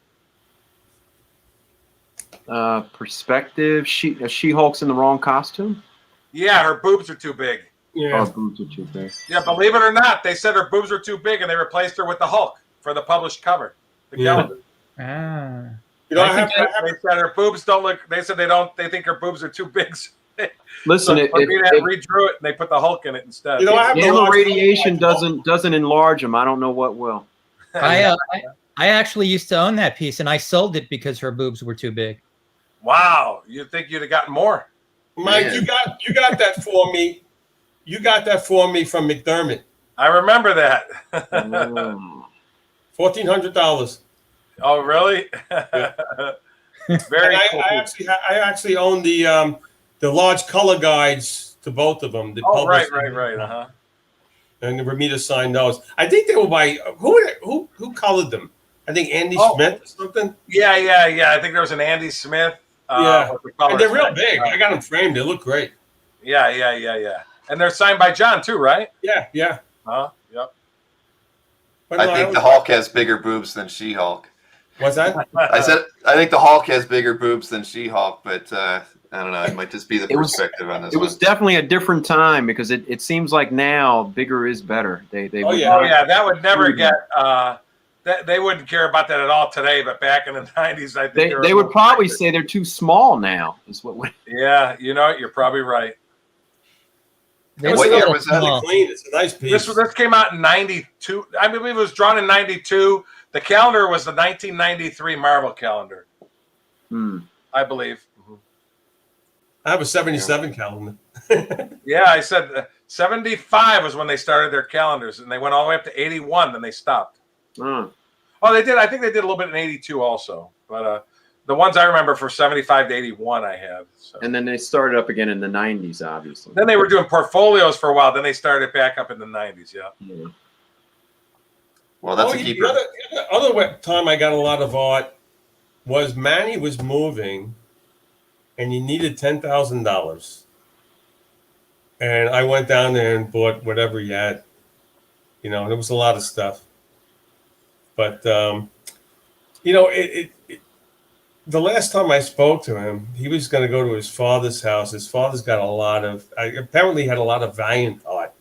Perspective. She-Hulk's in the wrong costume. Yeah, her boobs are too big. Yeah. Oh, boobs are too big. Yeah, believe it or not, they said her boobs were too big, and they replaced her with the Hulk for the published cover. The calendar. You know, They said her boobs don't look. They said they think her boobs are too big. Listen, so if redrew it and they put the Hulk in it instead. You know, I have gamma radiation doesn't enlarge them, I don't know what will. I actually used to own that piece, and I sold it because her boobs were too big. Wow, you'd think you'd have gotten more. Mike, Man. you got that for me. You got that for me from McDermott. I remember that. $1,400. Oh, really? Very cool. I actually own the large color guides to both of them. Right. Uh-huh. And the Romita signed those. I think they were by who colored them? I think Andy Smith or something. Yeah. I think there was an Andy Smith. And they're real big. I got them framed. They look great. Yeah. And they're signed by John too, right? Yeah. Yep. But I think the Hulk has bigger boobs than She-Hulk. What's that? I think the Hulk has bigger boobs than She-Hulk, but I don't know. It might just be the perspective on this. It was definitely a different time because it seems like now bigger is better. That would never get. They wouldn't care about that at all today. But back in the '90s, I think they would probably say they're too small now. Is what? Yeah, you know, you're probably right. What year was that? Really clean. It's a nice piece. This came out in '92. I believe it was drawn in '92. The calendar was the 1993 Marvel calendar. I believe. I have a 77 calendar. Yeah, I said 75 was when they started their calendars, and they went all the way up to 81, then they stopped. Oh, they did. I think they did a little bit in 82 also, but the ones I remember for 75 to 81 I have. So. And then they started up again in the 90s, obviously. Then they were doing portfolios for a while. Then they started back up in the 90s. Yeah. Well, that's a keeper. The other time I got a lot of art was Manny was moving, and he needed $10,000. And I went down there and bought whatever he had. You know, and it was a lot of stuff. But, you know, the last time I spoke to him, he was going to go to his father's house. His father's got apparently had a lot of Valiant art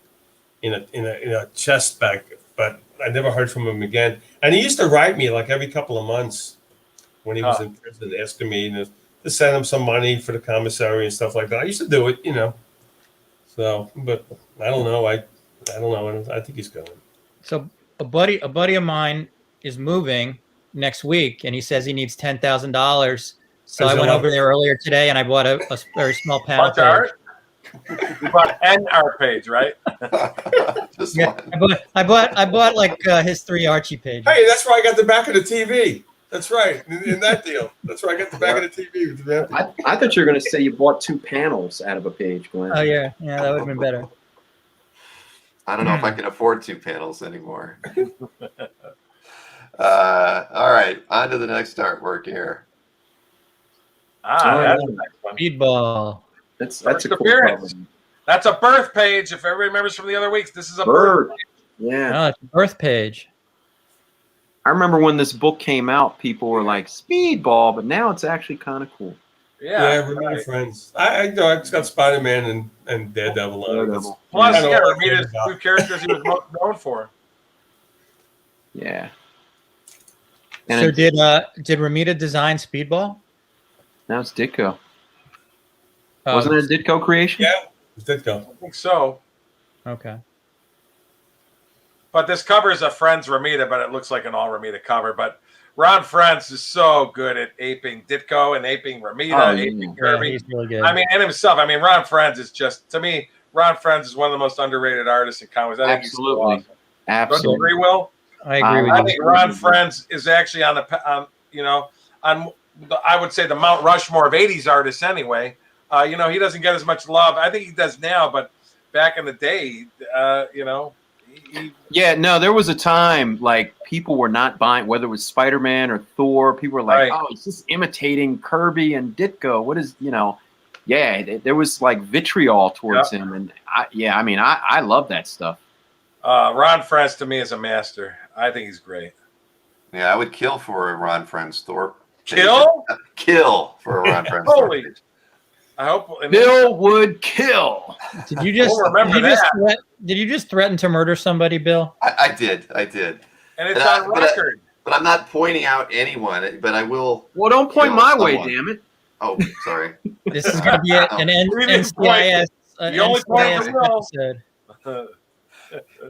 in a chest bag, but I never heard from him again. And he used to write me like every couple of months when he was in prison, asking me to send him some money for the commissary and stuff like that. I used to do it, you know. So, but I don't know. I don't know. I think he's going. So a buddy of mine is moving next week, and he says he needs $10,000. So I went over there earlier today, and I bought a very small panel. Art? You bought an art page, right? Yeah, I bought like his 3 Archie pages. Hey, that's where I got the back of the TV. That's right, in that deal. That's where I got the back of the TV. I thought you were going to say you bought 2 panels out of a page, Glenn. Oh yeah, that would have been better. I don't know if I can afford 2 panels anymore. All right, on to the next artwork here. That's a nice one. Speedball. That's a cool appearance. cover. That's a birth page. If everybody remembers from the other weeks, this is a Birth. birth page. Yeah. Oh, it's a birth page. I remember when this book came out, people were like, Speedball, but now it's actually kind of cool. Yeah, Romita right. friends. I know it's got Spider-Man and Daredevil on it. Daredevil. Plus, I know yeah, all I Romita's care about. 2 characters he was most known for. Yeah. So And did Romita design Speedball? now it's Ditko. Wasn't it a Ditko creation? Yeah, it did go. I think so. Okay. But this cover is a Friends Romita, but it looks like an all Romita cover. But Ron Friends is so good at aping Ditko and aping Romita, aping Yeah, Kirby. he's really good. I mean, and himself. I mean, Ron Friends is just, to me, Ron Friends is one of the most underrated artists in comics. I think Absolutely. he's so awesome. Don't you Absolutely. agree, Will? I agree with I you. think Ron Friends is actually on I would say the Mount Rushmore of 80s artists anyway. He doesn't get as much love. I think he does now, but back in the day, Yeah, no, there was a time like people were not buying, whether it was Spider-Man or Thor, people were like, Right. oh, it's just imitating Kirby and Ditko. What is, there was like vitriol towards him. And I love that stuff. Ron Friends to me is a master. I think he's great. Yeah, I would kill for a Ron Friends Thor. Kill? Kill for a Ron Friends Thor. Holy. I hope Bill would kill. Did you just We'll remember that. Did you just threaten to murder somebody, Bill? I did. And it's on record. But I'm not pointing out anyone, but I will. Well, don't point kill my way, someone. damn it. Oh, sorry. This is going to be an NCIS, The only point NCIS is Will. episode. Well,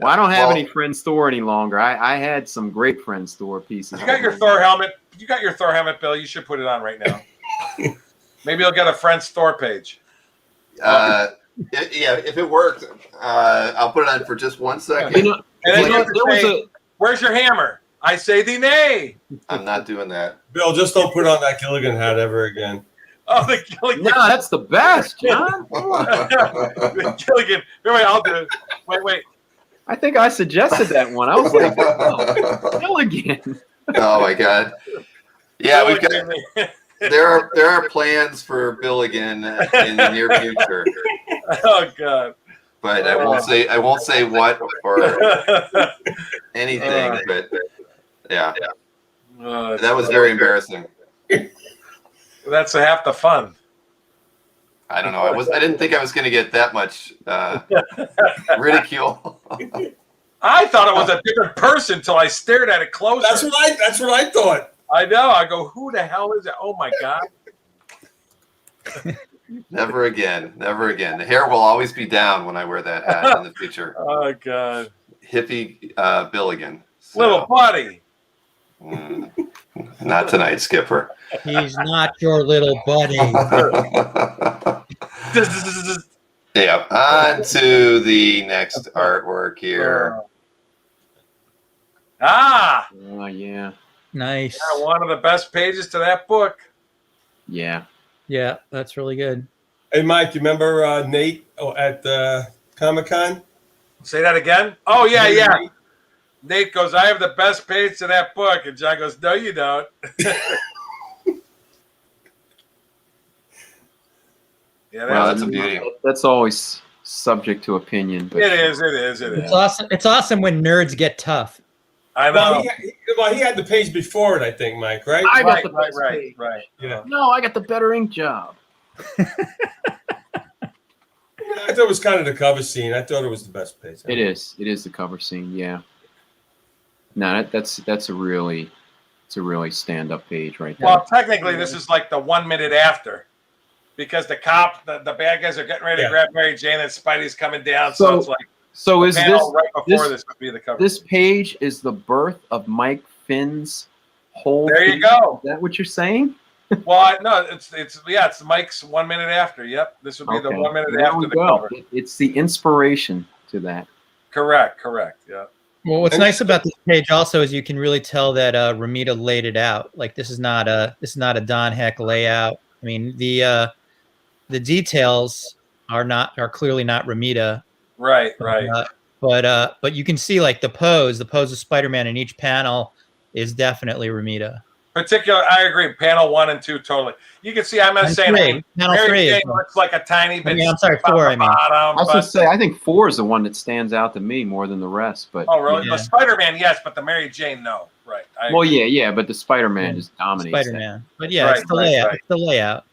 I don't have Well- any Friends Thor any longer. I had some great Friends Thor pieces. You got your Thor helmet. You got your Thor helmet, Bill. You should put it on right now. Maybe you'll get a Friends Thor page. If it works, I'll put it on for just 1 second. You know, And then you you know, have to there was say, where's your hammer? I say thee nay. I'm not doing that. Bill, just don't put on that Gilligan hat ever again. Oh, the Gilligan. no, that's the best, John. The Gilligan. Wait, I'll do it. Wait. I think I suggested that one. I was like, oh, Gilligan. Oh my God. Yeah, we've got. Gilligan. There are plans for Bill again in the near future, Oh God. but I won't say what or anything. But yeah, that was very embarrassing. That's half the fun. I don't know. I didn't think I was going to get that much ridicule. I thought it was a different person until I stared at it closer. That's what I thought. I know. I go, who the hell is it? Oh my God. Never again. Never again. The hair will always be down when I wear that hat in the future. Oh God. Hippie Billigan. So, Little buddy. not tonight, Skipper. He's not your little buddy. Yeah. On to the next artwork here. Ah, Oh, yeah. Nice. yeah, one of the best pages to that book. Yeah. Yeah, that's really good. Hey, Mike, you remember Nate at Comic-Con? Say that again. Oh yeah. Nate goes, I have the best page to that book, and John goes, no, you don't. Yeah, Wow, that's that's a beauty. That's always subject to opinion. But it is. It's awesome. It's awesome when nerds get tough. I know. Well, he had the page before it, I think, Mike, right? I got Right, the right, best right, page. right. Yeah. No, I got the better ink job. I thought it was kind of the cover scene. I thought it was the best page. It is. It is the cover scene. Yeah. No, that's a really stand-up page right there. Well, technically, this is like the 1 minute after, because the bad guys are getting ready to grab Mary Jane, and Spidey's coming down. So it's like So is this panel right before this would be the cover. this page is the birth of Mike Finn's whole? There you thing? go. Is that what you're saying? Well, no, it's Mike's 1 minute after. Yep, this would be the 1 minute There after we the go. cover. It's the inspiration to that. Correct. Yeah. Well, what's nice about this page also is you can really tell that Romita laid it out. Like this is not a Don Heck layout. I mean the details are clearly not Romita. Right. But you can see like the pose of Spider-Man in each panel is definitely Romita. I agree. Panel 1 and 2, totally. You can see. I'm not saying Panel Mary 3 Jane is looks like a tiny bit. I'm sorry, 4. I mean, I was going to say, I think 4 is the one that stands out to me more than the rest. But oh, really? Yeah. The Spider-Man, yes, but the Mary Jane, no. Right. Well, yeah, but the Spider-Man just dominates. Spider-Man. But yeah, Right, it's the layout. right. It's the layout.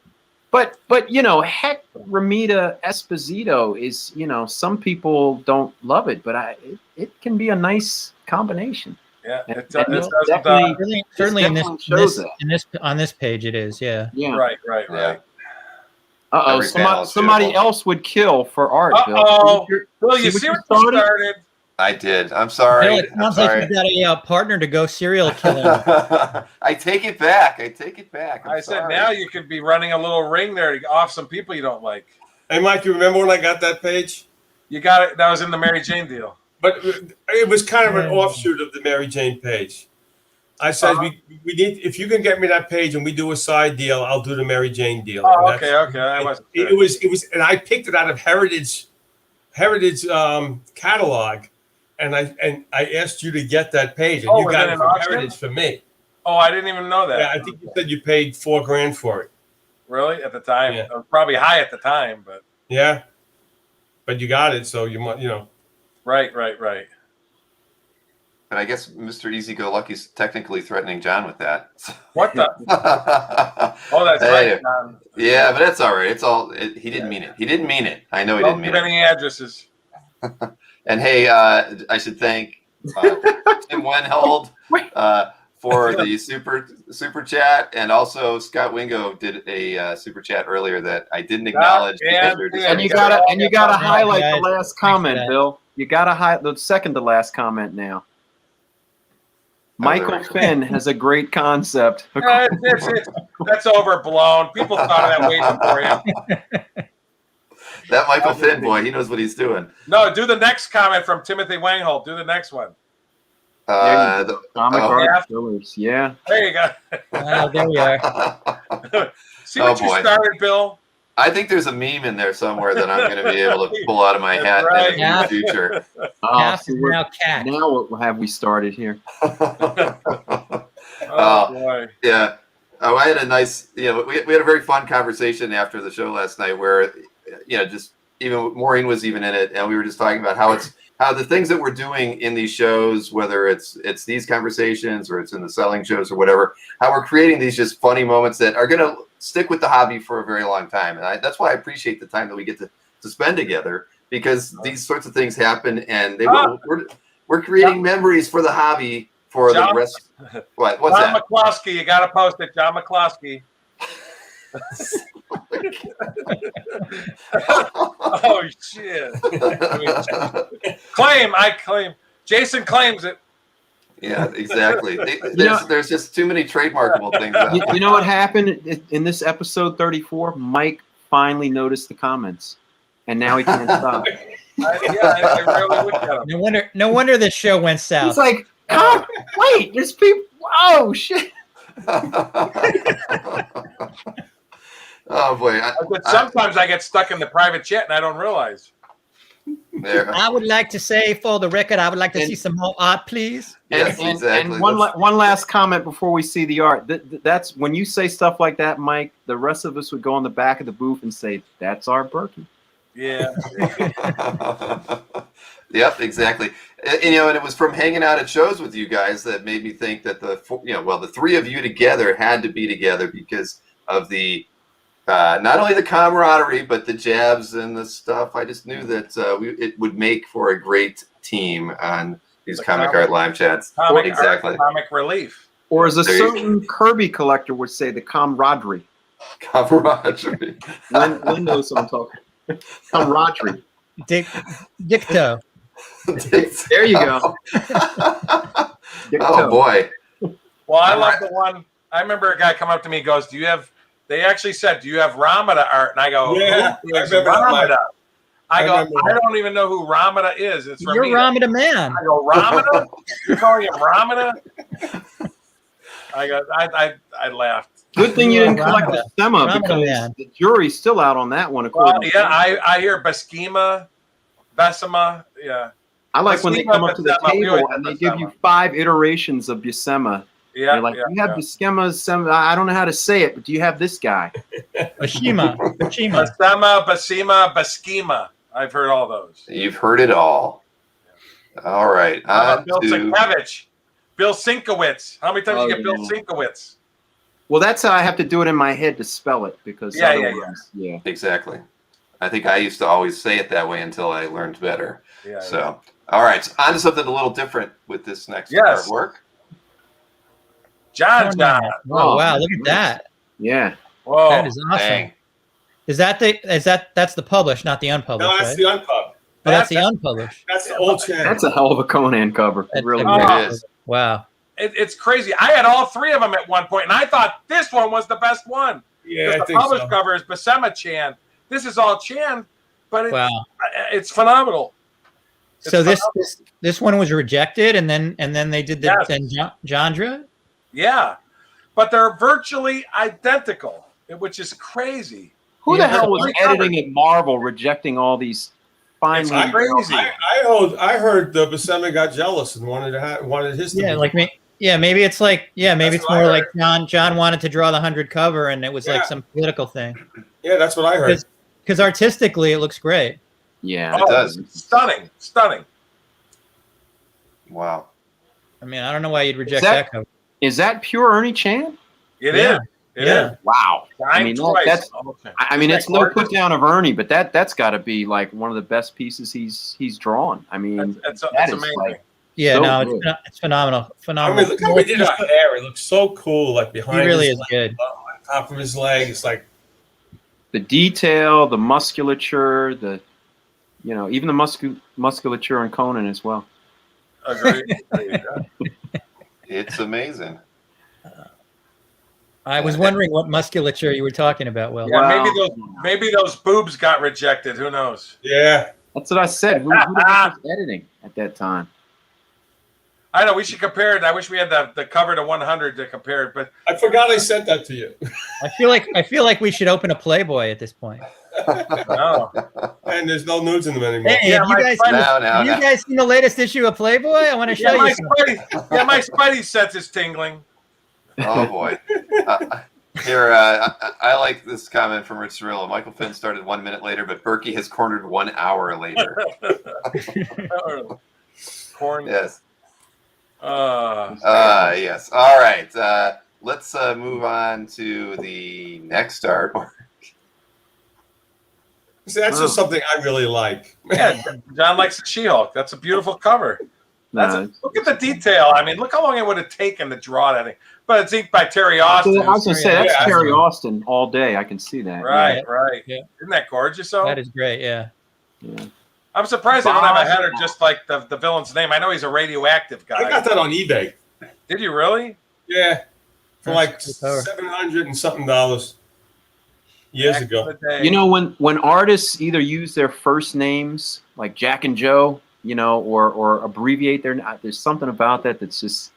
But heck, Romita Esposito is, some people don't love it, but it can be a nice combination. Yeah, And- it and doesn't. Certainly in definitely shows this on this page it is. Yeah. Yeah. Right. Yeah. Uh-oh, Every panel is somebody beautiful. else would kill for art, Bill. Uh-oh. See Well, you see what you started? I did. I'm sorry. Bill, it I'm sounds like sorry. you got a partner to go serial killing. I take it back. I'm I said sorry. now you could be running a little ring there to off some people you don't like. Hey, Mike, you remember when I got that page? You got it. That was in the Mary Jane deal. But it was kind of an offshoot of the Mary Jane page. I said we need, if you can get me that page and we do a side deal, I'll do the Mary Jane deal. Oh, And okay. I wasn't sure. it was, and I picked it out of Heritage catalog, and I asked you to get that page, and you was got it it an from auction? Heritage for me. Oh, I didn't even know that. Yeah, I think you said you paid $4,000 for it. Really? At the time? Yeah. It was probably high at the time, but Yeah, but you got it, so right. But I guess Mr. Easy-Go-Lucky's technically threatening John with that. What the? Oh, that's Hey, right, John. Yeah, but that's all right. He didn't mean it. He didn't mean it. I know he Don't didn't give mean it. any addresses. And hey, I should thank Tim Wenhold for the super chat, and also Scott Wingo did a super chat earlier that I didn't acknowledge. Yeah, because yeah. And you gotta highlight the guys. last comment, that. Bill. You gotta highlight the second to last comment now. Michael Finn has a great concept. That's overblown. People thought of that way before him. That Michael Finn boy, he knows what he's doing. No, do the next comment from Timothy Wangholt. Do the next one. Comic Oh. art fillers. Yeah. There you go. There we are. See what you boy. started, Bill? I think there's a meme in there somewhere that I'm going to be able to pull out of my hat That's in the right. future. Half so is we're- now cat. now what have we started here? Oh, boy. Yeah. Oh, I had a nice, we had a very fun conversation after the show last night where, just even Maureen was even in it. And we were just talking about how the things that we're doing in these shows, whether it's these conversations or it's in the selling shows or whatever, how we're creating these just funny moments that are going to stick with the hobby for a very long time. And that's why I appreciate the time that we get to spend together, because these sorts of things happen and we're creating memories for the hobby for the rest. What's John that? McCloskey, you got to post it. John McCloskey. Oh, shit. I claim. Jason claims it. Yeah, exactly. There's just too many trademarkable things out there. You know what happened in this episode 34? Mike finally noticed the comments, and now he can't stop. I really looked at him. No wonder this show went south. He's like, wait, there's people. Oh shit! Oh boy! But sometimes I get stuck in the private chat and I don't realize. There. I would like to say, for the record, I would like to see some more art, please. Yes, and, exactly. And one last comment before we see the art. That's when you say stuff like that, Mike. The rest of us would go on the back of the booth and say, "That's our Berkey." Yeah. Yep, exactly. And it was from hanging out at shows with you guys that made me think that the three of you together had to be together because of the not only the camaraderie but the jabs and the stuff. I just knew that it would make for a great team on these Comic Art live chats. Exactly. Comic relief. Or as a There you certain Kirby collector would say, the camaraderie. Camaraderie. Lynn knows what I'm talking. Camaraderie. Dicto. There you go. Oh boy. Well, I love the one. I remember a guy come up to me and goes, they actually said, do you have Romita art? And I go, Yeah, who is I remember that. Romita? I remember I don't even know who Romita is. It's You're Romita Man. I go, Romita? You're calling him Romita? I laughed. Good thing you didn't collect Romita. the Sema Romita because Man. the jury's still out on that one. Well, According to I hear Besima. Yeah. I like when they come up to the Buscema, we always table have and they give you Buscema. 5 iterations of Buscema. Yeah. They're like, you have Buscema, I don't know how to say it, but do you have this guy? Bashima. Besima, Basima, Baskima. I've heard all those. You've heard it all. All right. Bill Sienkiewicz. Bill Sienkiewicz. How many times did you get Bill Sienkiewicz? Well, that's how I have to do it in my head to spell it because yeah. Exactly. I think I used to always say it that way until I learned better. Yeah. So, all right, so on to something a little different with this next Yes. artwork. John. Oh, wow, look at that. Yeah. Whoa. That is awesome. Dang. That's the published, not the unpublished, No, that's right? the unpub. Oh, that's the unpublished. That's the old channel. That's a hell of a Conan cover. That's Really a good. great It is. Wow. It's crazy. I had all three of them at one point, and I thought this one was the best one. Yeah, I The think published so. cover is Buscema Chan. This is all Chan, but Wow. it's phenomenal. It's So phenomenal. this one was rejected, and then they did the then genre. Yeah, but they're virtually identical, which is crazy. Who the Yeah. hell was Great editing at Marvel rejecting all these finally? It's crazy. I heard the Buscema got jealous and wanted his. To Yeah, be like me. Yeah, maybe it's like maybe That's it's what I more like heard. John wanted to draw the 100 cover, and it was like Yeah. some political thing. Yeah, that's what I heard. Because artistically, it looks great. Yeah, Oh, does. Stunning. Wow. I mean, I don't know why you'd reject that- that cover. Is that pure Ernie Chan? It Yeah. is. It Yeah. is. Wow. I Nine mean, twice. that's. Okay. I mean, Isn't it's that no gorgeous? put down of Ernie, but that's got to be like one of the best pieces he's drawn. I mean, That's that is amazing. like Yeah, So no, good. it's phenomenal. I Phenomenal. mean, look how he did our hair. It looks so cool, like He behind. really his is leg, good. on top of his leg. It's like the detail, the musculature, even the musculature in Conan as well. Agreed. It's amazing. I was wondering what musculature you were talking about, Will. Yeah, Well, maybe those boobs got rejected. Who knows? yeah. That's what I said. Who the heck was editing at that time? I know we should compare it. I wish we had the cover to 100 to compare it, but I forgot I sent that to you. I feel like we should open a Playboy at this point. no. And there's no nudes in them anymore. Hey, Yeah, have you my guys friend- have you guys seen the latest issue of Playboy? I want to show Yeah, you. my Spidey sense is tingling. Oh boy. Here, I like this comment from Rich Cirillo. Michael Finn started 1 minute later, but Berkey has cornered 1 hour later. Corn. Yes. Uh, Yes. All right. Let's move on to the next artwork. See, that's just something I really like. yeah, John likes the She-Hulk. That's a beautiful cover. No, Look at the detail. I mean, look how long it would have taken to draw that thing. But it's inked by Terry Austin. I was going to say, that's Yeah, Terry Austin all day. I can see that. Right, Yeah. right. Yeah. Isn't that gorgeous? So That is great. Yeah. Yeah. I'm surprised they don't have a header just like the villain's name. I know he's a radioactive guy. I got that on eBay. Did you really? Yeah, for like That's a good cover. $700 and something years Back ago. in the day. You know, when artists either use their first names, like Jack and Joe, or abbreviate there's something about that that's just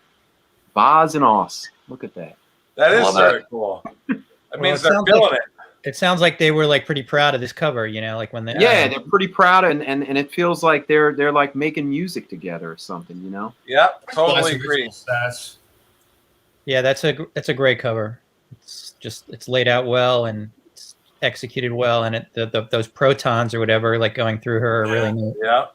Boz and Oz. Look at that. that is Love very that. cool. That Well, means it they're sounds feeling like- it. It sounds like they were like pretty proud of this cover, like when they Yeah, they're pretty proud, and it feels like they're like making music together or something, Yeah, totally Classic agree. stats. Yeah, that's a great cover. It's laid out well and it's executed well, and those protons or whatever like going through her are really neat. Yeah.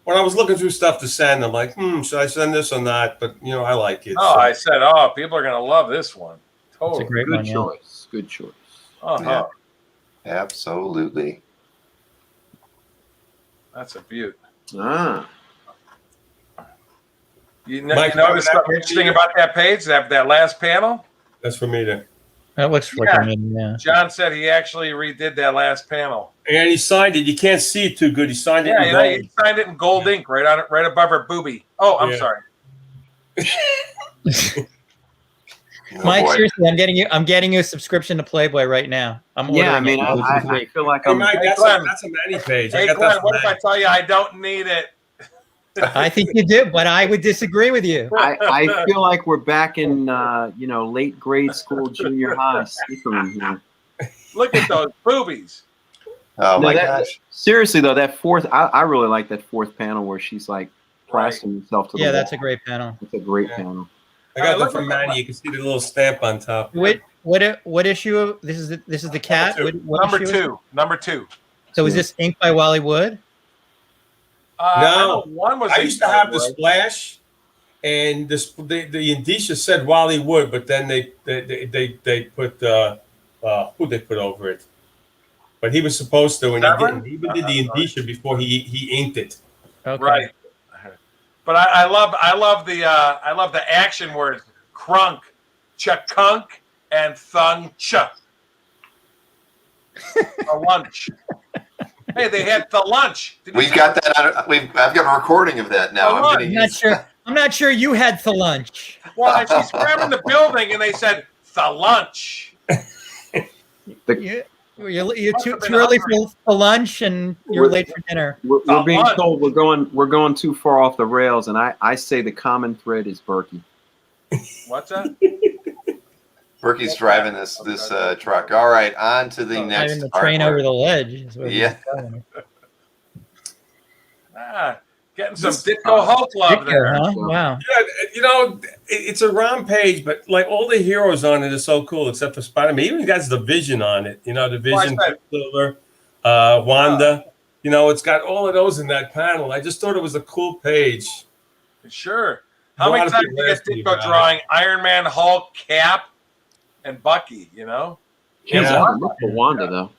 When I was looking through stuff to send, I'm like, should I send this or not? But I like it. Oh, so. I said, people are gonna love this one. It's a Totally. great Good one. Yeah. choice. Good choice. Uh-huh. Absolutely. That's a beaut. Ah. You Mike, notice that something page interesting here? about that page? That last panel? That's for me to. That looks like Yeah. a mini, yeah. John said he actually redid that last panel. And he signed it. You can't see it too good. He signed it. Yeah, in gold. he signed it in gold ink right above her boobie. Oh, I'm Yeah. sorry. Oh, Mike, boy. seriously, I'm getting you a subscription to Playboy right now. I'm Yeah, I ordering mean, it. I feel like Hey, I'm. Mike, Hey, that's Glenn. a Manny page. Hey, I got Glenn, that what if from I tell you I don't need it? I think you do, but I would disagree with you. I feel like we're back in late grade school, junior high snickering here. Look at those boobies. Oh my No, gosh. Seriously though, that fourth, I really like that fourth panel where she's like plastering herself to the Yeah, wall. that's a great panel. It's a great Yeah. panel. I got look that from at that. Manny. You can see the little stamp on top. What issue of this is the cat? Number What Number issue is it? two. Number two. So is this inked by Wally Wood? I No. know one was. I used to have the Splash, and the indicia said Wally Wood, but then they put who they put over it. But he was supposed to, and he didn't. He even did the indicia before he inked it. Okay. Right. But I love the action words crunk, chakunk, and thung-cha. A lunch. Hey, they had the lunch. We've got that. I've got a recording of that now. I'm not sure you had the lunch. Well, and she's grabbing the building, and they said the lunch. You're too early for lunch, and you're late for dinner. We're being told we're going too far off the rails, and I say the common thread is Berkey. What's that? Berkey's driving this truck. All right, on to the next. Driving the train over the ledge. Yeah. Getting some Ditko Hulk love there. Huh? Wow. Yeah, it's a ROM page, but like all the heroes on it are so cool, except for Spider-Man. Even has the Vision on it. The Vision, Quicksilver, Wanda. It's got all of those in that panel. I just thought it was a cool page. Sure. How many times do you get Ditko drawing Iron Man, Hulk, Cap, and Bucky? Yeah, Wanda though.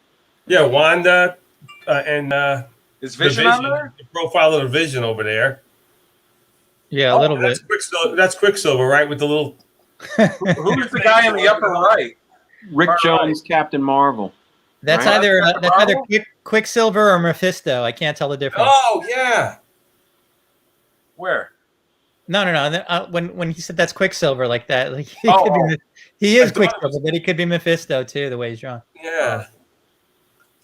Yeah, Wanda, and. Is Vision on there? The profile of the Vision over there. Yeah, a little bit. That's Quicksilver, right? With the little. Who's the guy in the upper right? Rick Jones, Captain Marvel. That's right? either Quicksilver or Mephisto. I can't tell the difference. Oh yeah. Where? No. When he said that's Quicksilver like that, like he is Quicksilver, but he could be Mephisto too, the way he's drawn. Yeah.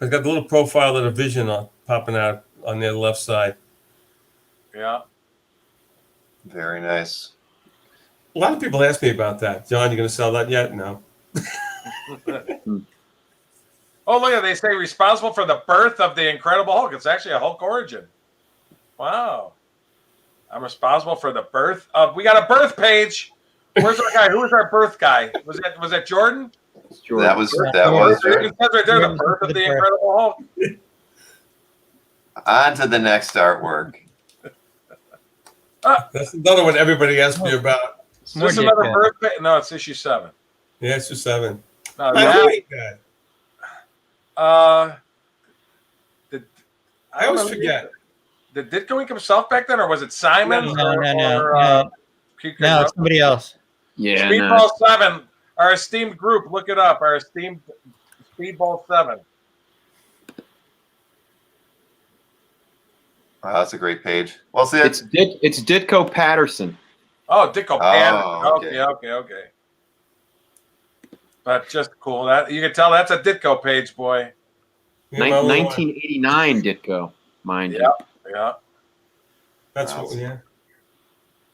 It's got the little profile of the Vision popping out on the left side. Yeah. Very nice. A lot of people ask me about that. John, you going to sell that yet? No. Oh, look, they say responsible for the birth of the Incredible Hulk. It's actually a Hulk origin. Wow. I'm responsible for the birth of. We got a birth page. Where's our guy? Who was our birth guy? Was that Jordan? That was Jordan. It says right there, the birth of the Incredible Hulk. On to the next artwork. That's another one everybody asks me about. Is this another birth page? No, it's issue 7. Yeah, issue 7. No, I always forget. Did Ditko ink himself back then, or was it Simon? No, it's somebody else. Yeah. Speedball 7, our esteemed group. Look it up. Our esteemed Speedball 7. Wow, that's a great page. Well, see, it's Ditko Patterson. Oh, Ditko Patterson. Okay. Okay. But just cool. That you can tell that's a Ditko page, boy. 1989 Ditko, mind you. Yeah. That's what. Yeah.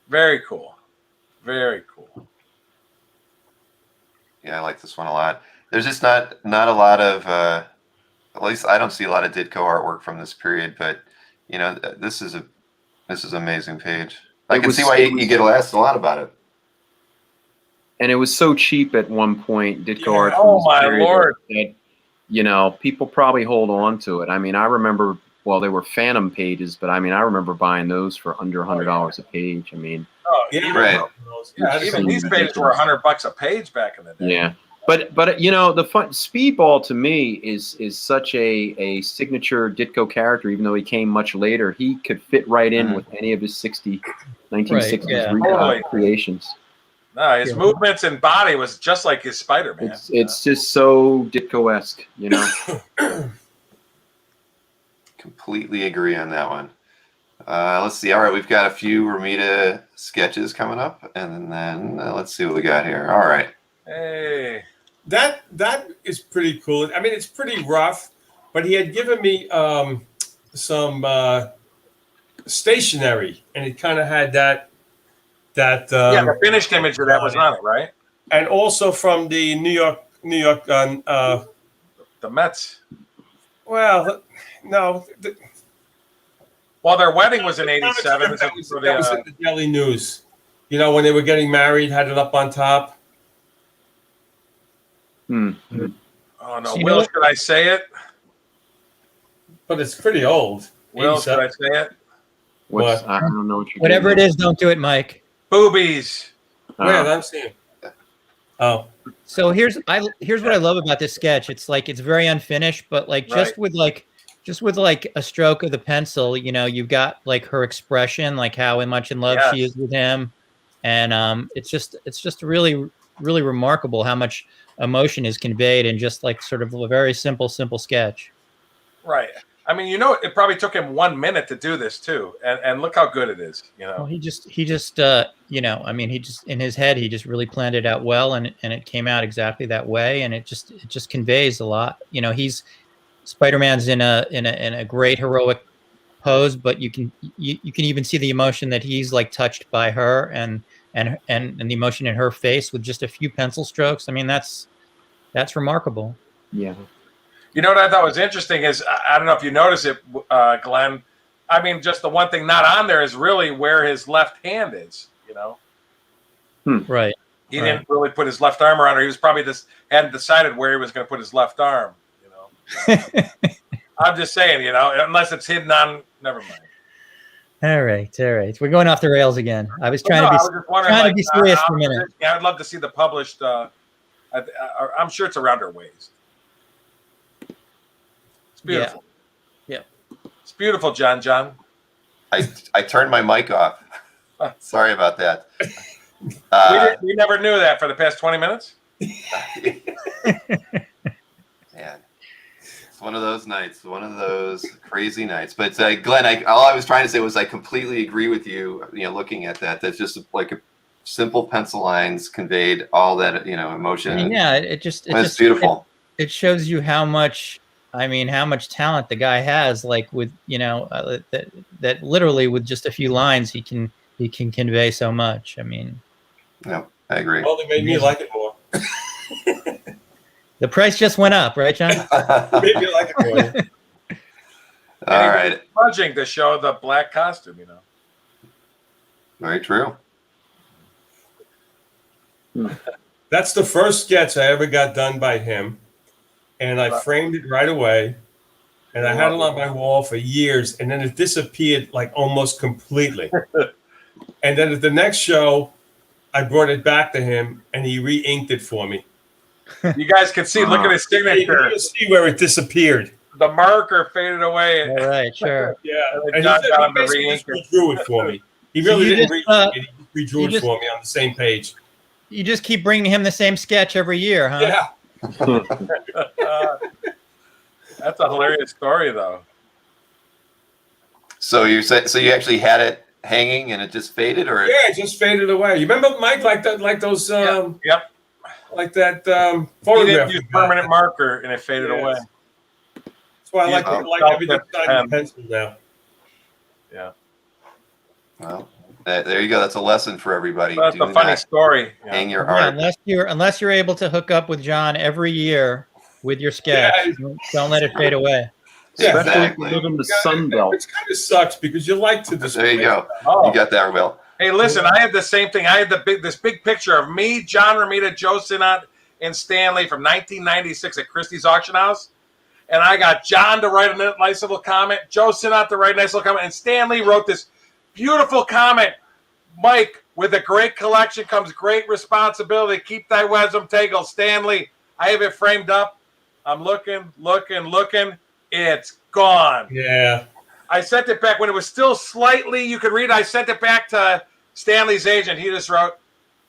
Very cool. Very cool. Yeah, I like this one a lot. There's just not a lot of, at least I don't see a lot of Ditko artwork from this period, but this is an amazing page. I can see why you get asked a lot about it. And it was so cheap at one point, Ditko art. Oh my Lord! That, people probably hold on to it. I mean, I remember. Well, they were Phantom pages, but I mean, I remember buying those for under $100 a page. I mean, right. Even these pages were $100 a page back in the day. Yeah, but the fun Speedball to me is such a signature Ditko character. Even though he came much later, he could fit right in with any of his 1960s creations. No, his movements and body was just like his Spider-Man. It's just so Ditko-esque, Completely agree on that one. Let's see. All right, we've got a few Romita sketches coming up, and then let's see what we got here. All right. Hey. That is pretty cool. I mean, it's pretty rough, but he had given me some stationery, and it kind of had that. The finished image of that was on it, right? And also from the New York. The Mets. Well, no. Well, their wedding was in '87. That was in the Daily News. When they were getting married, had it up on top. Oh no, Will, should I say it? But it's pretty old. Will, should I say it? I don't know what you're Whatever it is, don't do it, Mike. Boobies. Where? I'm seeing. Oh, So here's what I love about this sketch. It's like it's very unfinished, but like just with like a stroke of the pencil, you know, you've got like her expression, like how much in love she is with him, and it's just really remarkable how much emotion is conveyed in just like sort of a very simple sketch. Right. I mean, you know, it probably took him 1 minute to do this too, and look how good it is. You know, well, he just you know, I mean, he just in his head he just really planned it out well, and it came out exactly that way, and it just conveys a lot. You know, Spider-Man's in a great heroic pose, but you can even see the emotion that he's like touched by her, and the emotion in her face with just a few pencil strokes. I mean, that's remarkable. Yeah. you know what I thought was interesting is I don't know if you notice it, Glenn. I mean, just the one thing not on there is really where his left hand is. You know, Right. he didn't really put his left arm around her. He was probably hadn't decided where he was going to put his left arm. You know, I'm just saying. You know, unless it's hidden on. Never mind. All right. We're going off the rails again. I was trying to be serious for a minute. Yeah, I'd love to see the published. I'm sure it's around her waist. It's beautiful. Yeah. It's beautiful, John. I turned my mic off. Sorry about that. We never knew that for the past 20 minutes. Man, it's one of those nights, one of those crazy nights. But Glenn, all I was trying to say was I completely agree with you. You know, looking at that, that's just like a simple pencil lines conveyed all that emotion. I mean, yeah, it's beautiful. It shows you how much talent the guy has. Like with that literally with just a few lines he can convey so much. I mean, no, I agree. Well, they made me like it more. The price just went up, right, John? Made me like it more. All right. Smudging to show the black costume, you know. Very true. That's the first sketch I ever got done by him, and I framed it right away, and I had it on my wall for years, and then it disappeared like almost completely. And then at the next show, I brought it back to him, and he re-inked it for me. You guys can see, look at his signature. You can see where it disappeared. The marker faded away. All right, sure. Yeah, And and John he basically re-inked just redrew it for me. He really you didn't just, re-ink it. He redrew it for me on the same page. You just keep bringing him the same sketch every year, huh? Yeah. That's a hilarious story, though. So you actually had it hanging and it just faded, or Yeah, it just faded away. You remember, Mike, like those Yep. like that He photograph. didn't use permanent marker, and it faded away. That's why I like everything signed with pencil now. Yeah. Well, there you go. That's a lesson for everybody. That's a funny story. Hang your Yeah, art. unless you're able to hook up with John every year with your sketch, don't let it fade away. Yeah, Especially if you live in the Sun Belt. It kind of sucks because you like to display. There you go. Oh. You got that, Will. Hey, listen, I had the same thing. I had this big picture of me, John Romita, Joe Sinnott, and Stanley from 1996 at Christie's Auction House. And I got John to write a nice little comment, Joe Sinnott to write a nice little comment, and Stanley wrote this beautiful comment. Mike, with a great collection comes great responsibility. Keep thy wisdom tangled. Stanley, I have it framed up. I'm looking. It's gone. Yeah. I sent it back when it was still slightly, you could read it. I sent it back to Stanley's agent. He just wrote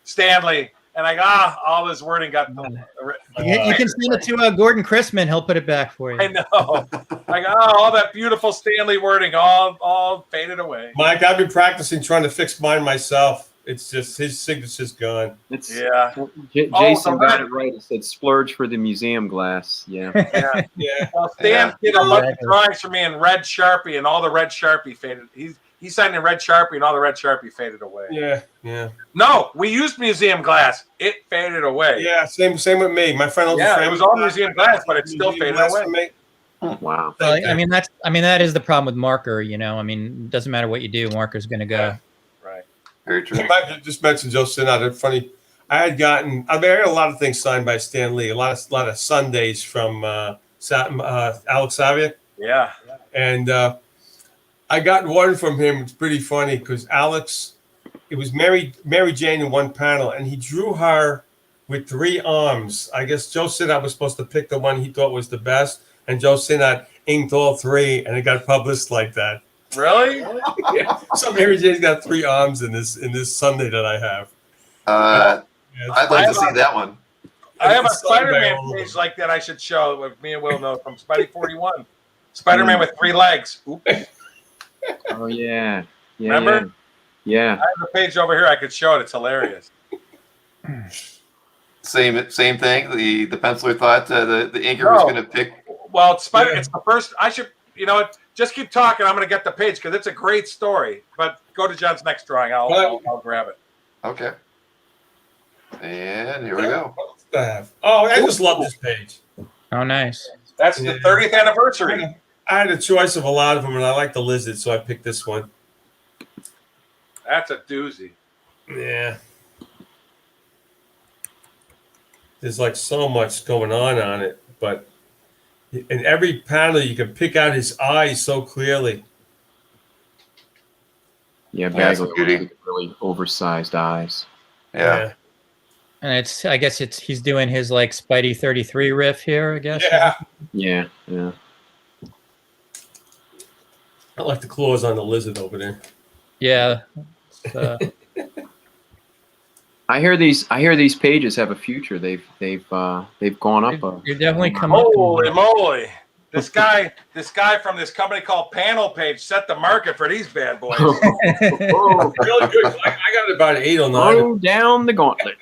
Stanley. And I got all this wording got. You can send it to Gordon Chrisman. He'll put it back for you. I know. I got all that beautiful Stanley wording all faded away. Mike, I've been practicing trying to fix mine myself. It's just his signature's gone. Yeah. Jason got it right. He said splurge for the museum glass. Yeah. Yeah. Well, Stan did a bunch of drawings for me in red Sharpie, and all the red Sharpie faded. He signed in red Sharpie, and all the red Sharpie faded away. Yeah. No, we used museum glass. It faded away. Yeah, same with me. My friend it was all museum glass, but it still faded away. Wow. Well, I mean that is the problem with marker. I mean, it doesn't matter what you do, marker's going to go. Yeah. Right. Very true. Mike just mentioned Joe Sinnott. Funny. I had a lot of things signed by Stan Lee. A lot of Sundays from Alex Xavier. Yeah. And I got one from him. It's pretty funny because Alex it was Mary Jane in one panel, and he drew her with 3 arms. I guess Joe Sinnott was supposed to pick the one he thought was the best, and Joe Sinnott inked all 3, and it got published like that. Really? Yeah. So Mary Jane's got 3 arms in this Sunday that I have. I'd like to see that one. I have a It's signed by Spider-Man all of page them. like that I should show. With me and Will know from Spidey 41. Spider-Man with 3 legs. Oops. Oh yeah. Remember? Yeah. I have a page over here. I could show it. It's hilarious. Same thing. The penciler thought the inker was going to pick. Well, it's the first. I should. You know what? Just keep talking. I'm going to get the page because it's a great story. But go to John's next drawing. I'll grab it. Okay. And here we go. What else do I have? Oh, I just love this page. Oh, nice. That's the 30th anniversary. I had a choice of a lot of them, and I like the lizard, so I picked this one. That's a doozy. Yeah. There's like so much going on it, but in every panel you can pick out his eyes so clearly. Yeah, That's a Bagley beauty. with really oversized eyes. Yeah. And I guess he's doing his like Spidey 33 riff here, I guess. Yeah. Yeah. I like the claws on the lizard over there. Yeah. I hear these pages have a future. They've gone up. You're definitely coming up. Holy moly! This guy from this company called Panel Page set the market for these bad boys. Oh, Really good. I got about 8 or 9. throw down the gauntlet.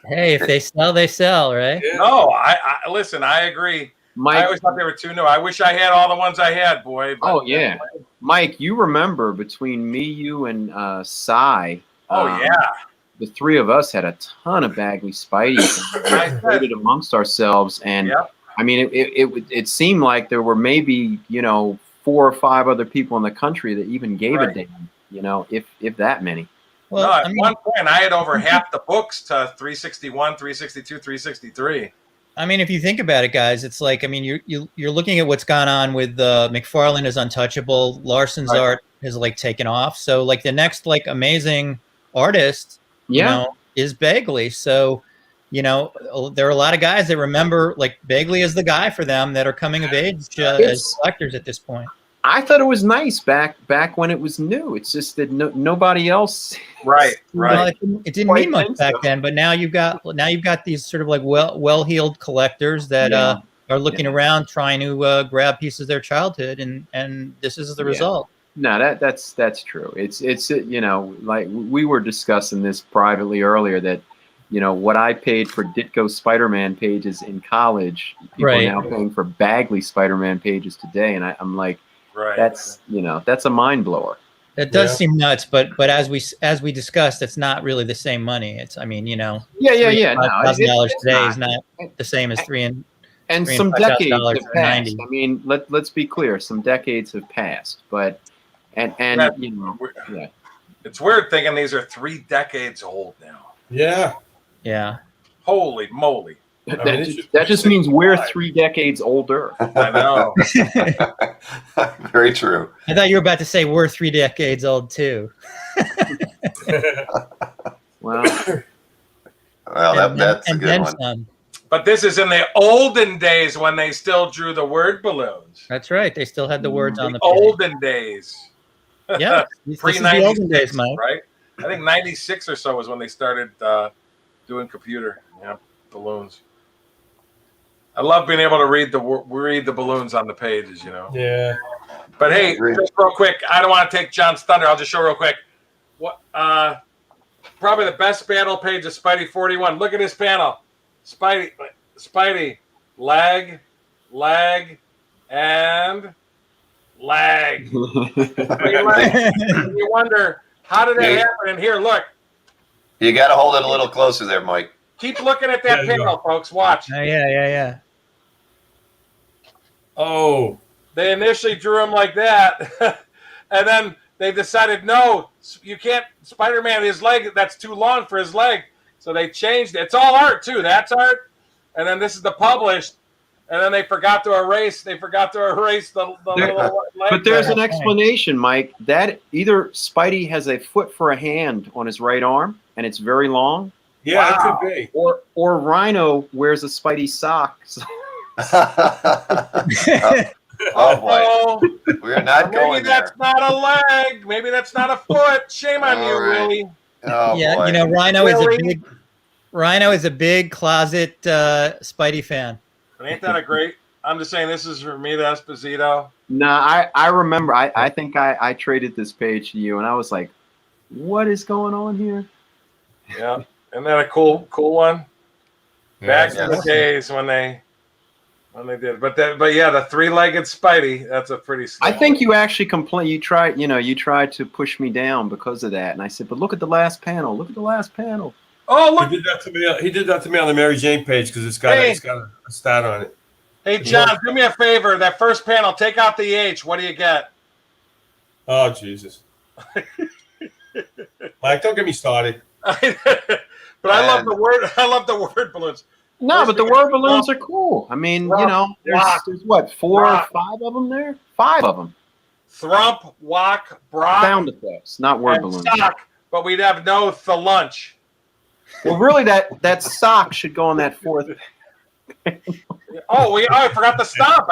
Hey, if they sell, they sell, right? Yeah. No, I listen. I agree. I Mike, always thought they were too new. I wish I had all the ones I had, boy. But, oh yeah, Mike, you remember between me, you, and Cy? Oh yeah. The 3 of us had a ton of Bagley Spideys. I We traded amongst ourselves, and Yep. I mean, it seemed like there were maybe 4 or 5 other people in the country that even gave a Right. damn. If that many. Well, No, at I mean, one point I had over half the books to 361, 362, 363. I mean, if you think about it, guys, it's like, I mean, you're looking at what's gone on with McFarlane is Untouchable, Larson's Right. art has like taken off. So like the next like amazing artist, Yeah. is Bagley. So, there are a lot of guys that remember like Bagley is the guy for them that are coming of age as It's- collectors at this point. I thought it was nice back when it was new. It's just that nobody else. Right, Well, right. it didn't Quite mean much think back so. then, but now you've got these sort of like well-healed collectors that Yeah. are looking around trying to grab pieces of their childhood, and this is the Yeah. result. No, that's true. It's like we were discussing this privately earlier that what I paid for Ditko Spider-Man pages in college, people Right. are now paying for Bagley Spider-Man pages today, and I'm like, Right. that's a mind blower. That does Yeah. seem nuts, but as we discussed, it's not really the same money. It's I mean, Yeah. No, it's $5,000 today not. is not the same as And $3,000 some decades $5,000 have for passed. 90. I mean, let's be clear. Some decades have passed, but and Yeah. yeah. It's weird thinking these are 3 decades old now. Yeah. Yeah. Holy moly! That just means we're 3 decades older. I know. Very true. I thought you were about to say we're 3 decades old too. Well, Well, that's a and good then one. some. But this is in the olden days when they still drew the word balloons. That's right. They still had the words on The the page. olden days. Yeah, this is the Pre-96, olden days, Mike. right? I think 96 or so was when they started doing computer balloons. I love being able to read the balloons on the pages, Yeah. But hey, agree. just real quick, I don't want to take John's thunder. I'll just show real quick. What? Probably the best panel page of Spidey 41. Look at this panel. Spidey, lag, and lag. You wonder how did that happen? And here, look. You got to hold it a little closer there, Mike. Keep looking at that Yeah, panel, folks. Watch. Yeah. Oh. They initially drew him like that, and then they decided, no, you can't. Spider-Man, his leg, that's too long for his leg. So they changed it. It's all art, too. That's art. And then this is the published. And then they forgot to erase. the little But there's an explanation, Mike. That either Spidey has a foot for a hand on his right arm, and it's very long. Yeah, it could be. Or Rhino wears a Spidey sock. Oh boy, we're not going Maybe that's there. not a leg. Maybe that's not a foot. Shame on you, right. Willie. Oh, Yeah, boy. you know, Rhino is a big closet Spidey fan. But ain't that a great? I'm just saying this is Romita Esposito. No, I remember. I think I traded this page to you, and I was like, "What is going on here?" Yeah, isn't that a cool one? Back in the yes. days when they did, but yeah, the three-legged Spidey. That's a pretty. I think you actually complained. You tried to push me down because of that, and I said, "But look at the last panel. Look at the last panel." Oh, look! He did that to me on the Mary Jane page because it's got a stat on it. Hey, John, do me a favor. That first panel, take out the H. What do you get? Oh Jesus, Mike, don't get me started. But I love the word. I love the word balloons. No, but the word balloons are cool. I mean, there's what, 4 or 5 of them there? 5 of them. Thrump, walk, brock, Sound effects, not word and balloons. sock. But we'd have no the lunch. Well, really, that sock should go on that 4th. I forgot the stomp.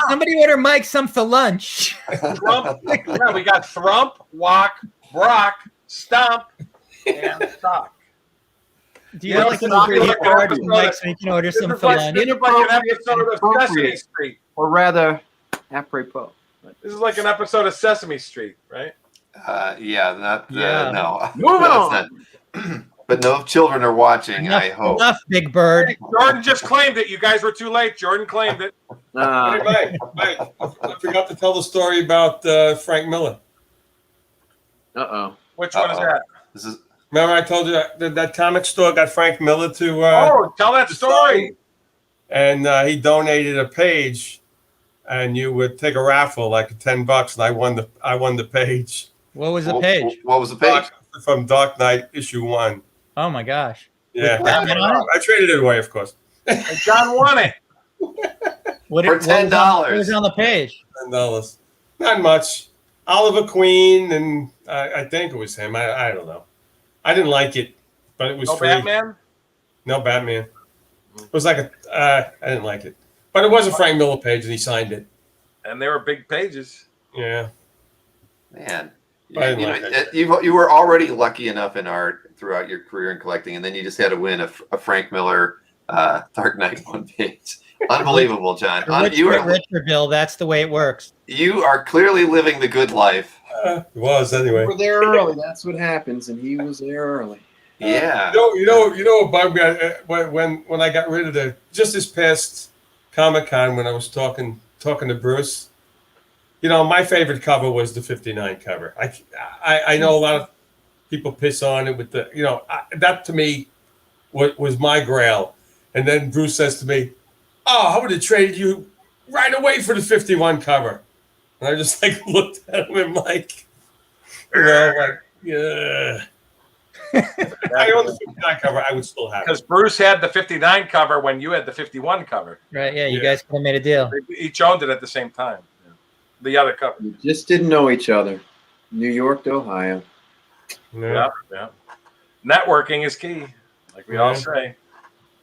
Somebody order Mike some for lunch. Thrump. Yeah, we got Thrump, walk, brock, stomp, and sock. Do you have like an ingredient card for Mike so you can order some for lunch? This is like an episode of Sesame Street. Or rather, apropos. This is like an episode of Sesame Street, right? No. Moving on. But no children are watching, I hope. Enough, Big Bird. Jordan just claimed it. You guys were too late. Jordan claimed it. Hey, Mike, I forgot to tell the story about Frank Miller. Uh-oh. Which one is that? This is Remember I told you that comic store got Frank Miller to tell that story. And he donated a page, and you would take a raffle like $10, and I won the page. What was the page? What was the page? From Dark Knight issue 1. Oh my gosh. Yeah, Batman on it? I traded it away, of course. And John won it. For $10. What was on the page? $10. Not much. Oliver Queen, and I think it was him. I don't know. I didn't like it, but it was No free. Batman? No Batman. It was like I didn't like it, but it was a Frank Miller page, and he signed it. And they were big pages. Yeah. Man. I didn't like that. You were already lucky enough in art throughout your career in collecting, and then you just had to win a Frank Miller Dark Knight 1 page. Unbelievable, John. Richard Bill, that's the way it works. You are clearly living the good life. It was anyway. We were there early. That's what happens, and he was there early. Yeah. You know what bugged me when I got rid of just this past Comic-Con when I was talking to Bruce. You know, my favorite cover was the 59 cover. I know a lot of people piss on it with that to me was my grail. And then Bruce says to me, "Oh, I would have traded you right away for the 51 cover." And I just looked at him and yeah. I own the 59 cover. I would still have it. Because Bruce had the 59 cover when you had the 51 cover. Right, yeah, you guys could have made a deal. They each owned it at the same time. Yeah. The other cover. You just didn't know each other. New York to Ohio. Yeah. Networking is key, like we all say.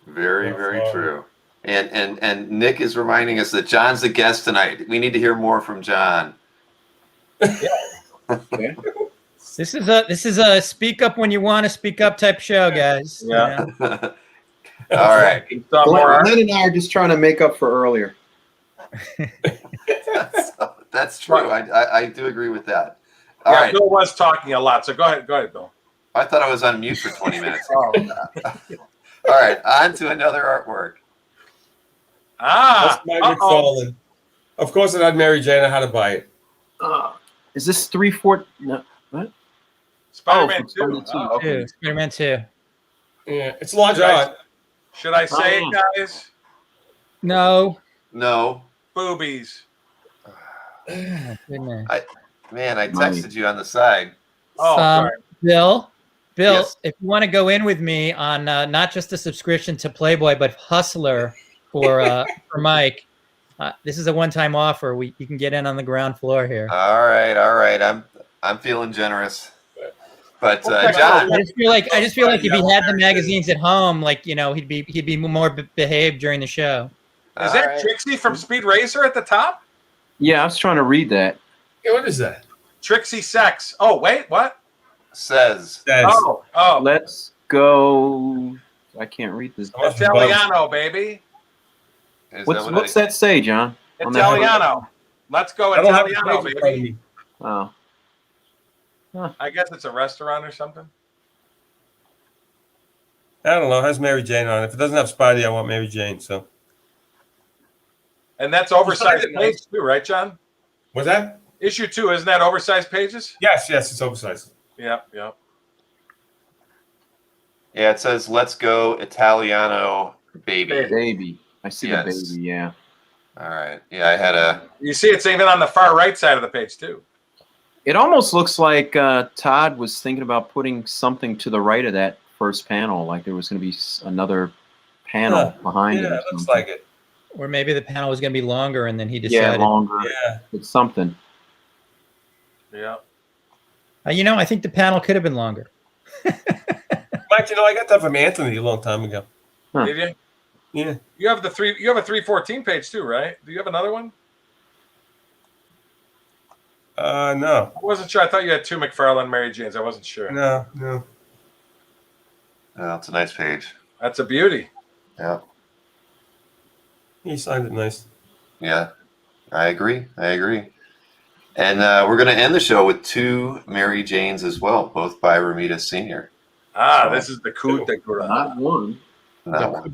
Very, very true. And Nick is reminding us that John's the guest tonight. We need to hear more from John. Okay. This is a speak up when you want to speak up type show, guys. Yeah. All right. Glenn and I are just trying to make up for earlier. That's true. I do agree with that. All right. Bill was talking a lot, so go ahead, Bill. I thought I was on mute for 20 minutes. All right, on to another artwork. That's my McFarlane. Of course, it had Mary Jane. I had to buy it. Is this 3/4? No, what? Spider-Man 2. Spider-Man 2. Okay. Spider-Man 2. Yeah, it's large art. Should I say it, guys? No. Boobies. Goodness. I texted you on the side. Oh, sorry. Bill, Yes. if you want to go in with me on not just a subscription to Playboy, but Hustler, for Mike. This is a one-time offer. You can get in on the ground floor here. All right. I'm feeling generous. But John, I just feel like if he had the magazines at home, like he'd be more behaved during the show. Is that Trixie from Speed Racer at the top? Yeah, I was trying to read that. Yeah, what is that? Trixie Sex. Oh, wait, what? Says. Oh. Let's go. I can't read this. Italiano, baby. What's that say, John? Italiano. Let's go I don't have Italiano, the page in front of baby. me. Oh. Huh. I guess it's a restaurant or something. I don't know. It has Mary Jane on it. If it doesn't have Spidey, I want Mary Jane. So. And that's oversized page too, right, John? What's that? Issue 2, isn't that oversized pages? Yes, it's oversized. Yeah. Yeah, it says "Let's go Italiano, baby." Baby. I see the baby. Yeah. All right. Yeah, I had a. You see, it's even on the far right side of the page too. It almost looks like Todd was thinking about putting something to the right of that first panel, like there was going to be another panel behind it. Yeah, it looks like it. Or maybe the panel was going to be longer, and then he decided. Yeah, longer. Yeah. It's something. Yeah. I think the panel could have been longer. Mike, I got that from Anthony a long time ago. Huh. Did you? Yeah. You have a 314 page too, right? Do you have another one? No. I wasn't sure. I thought you had 2 McFarlane Mary Janes. I wasn't sure. No. Oh, it's a nice page. That's a beauty. Yeah. He signed it nice. Yeah, I agree. And we're going to end the show with 2 Mary Janes as well, both by Romita Sr. This is the coup de grace. Not one. That one.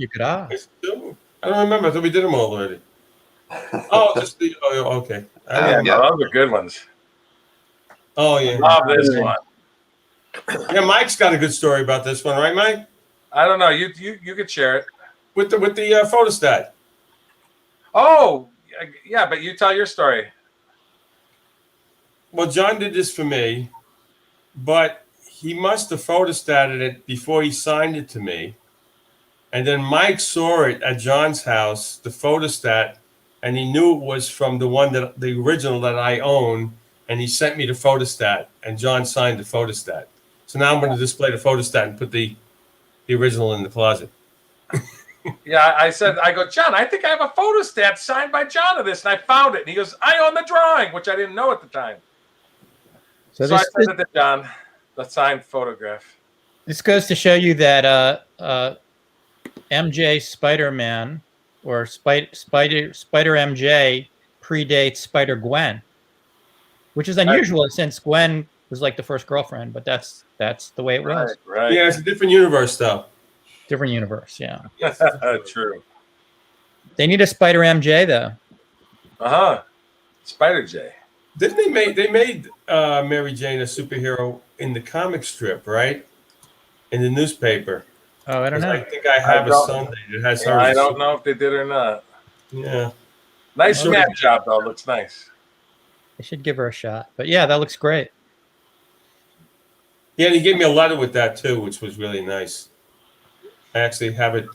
I don't remember. I thought we did them all already. Just the. Oh, okay. Yeah, those are good ones. Oh, yeah. Love this one. Yeah, Mike's got a good story about this one, right, Mike? I don't know. You could share it. With the photostat. Oh, yeah, but you tell your story. Well, John did this for me, but he must have photostatted it before he signed it to me. And then Mike saw it at John's house, the photostat, and he knew it was from the original that I own, and he sent me the photostat, and John signed the photostat. So now I'm going to display the photostat and put the original in the closet. Yeah, I go, John, I think I have a photostat signed by John of this, and I found it. And he goes, I own the drawing, which I didn't know at the time. So I sent it to John, the signed photograph. This goes to show you that MJ Spider-Man or Spider MJ predates Spider Gwen, which is unusual since Gwen was like the first girlfriend, but that's the way it was. Right. Yeah, it's a different universe, though. Different universe, yeah. True. They need a Spider MJ though. Spider J. Didn't they made Mary Jane a superhero in the comic strip, right? In the newspaper. Oh, I don't know. I think I have a Sunday that has her. I don't know if they did or not. Yeah. Nice matte job though. Looks nice. They should give her a shot. But yeah, that looks great. Yeah, and he gave me a letter with that too, which was really nice. I actually have it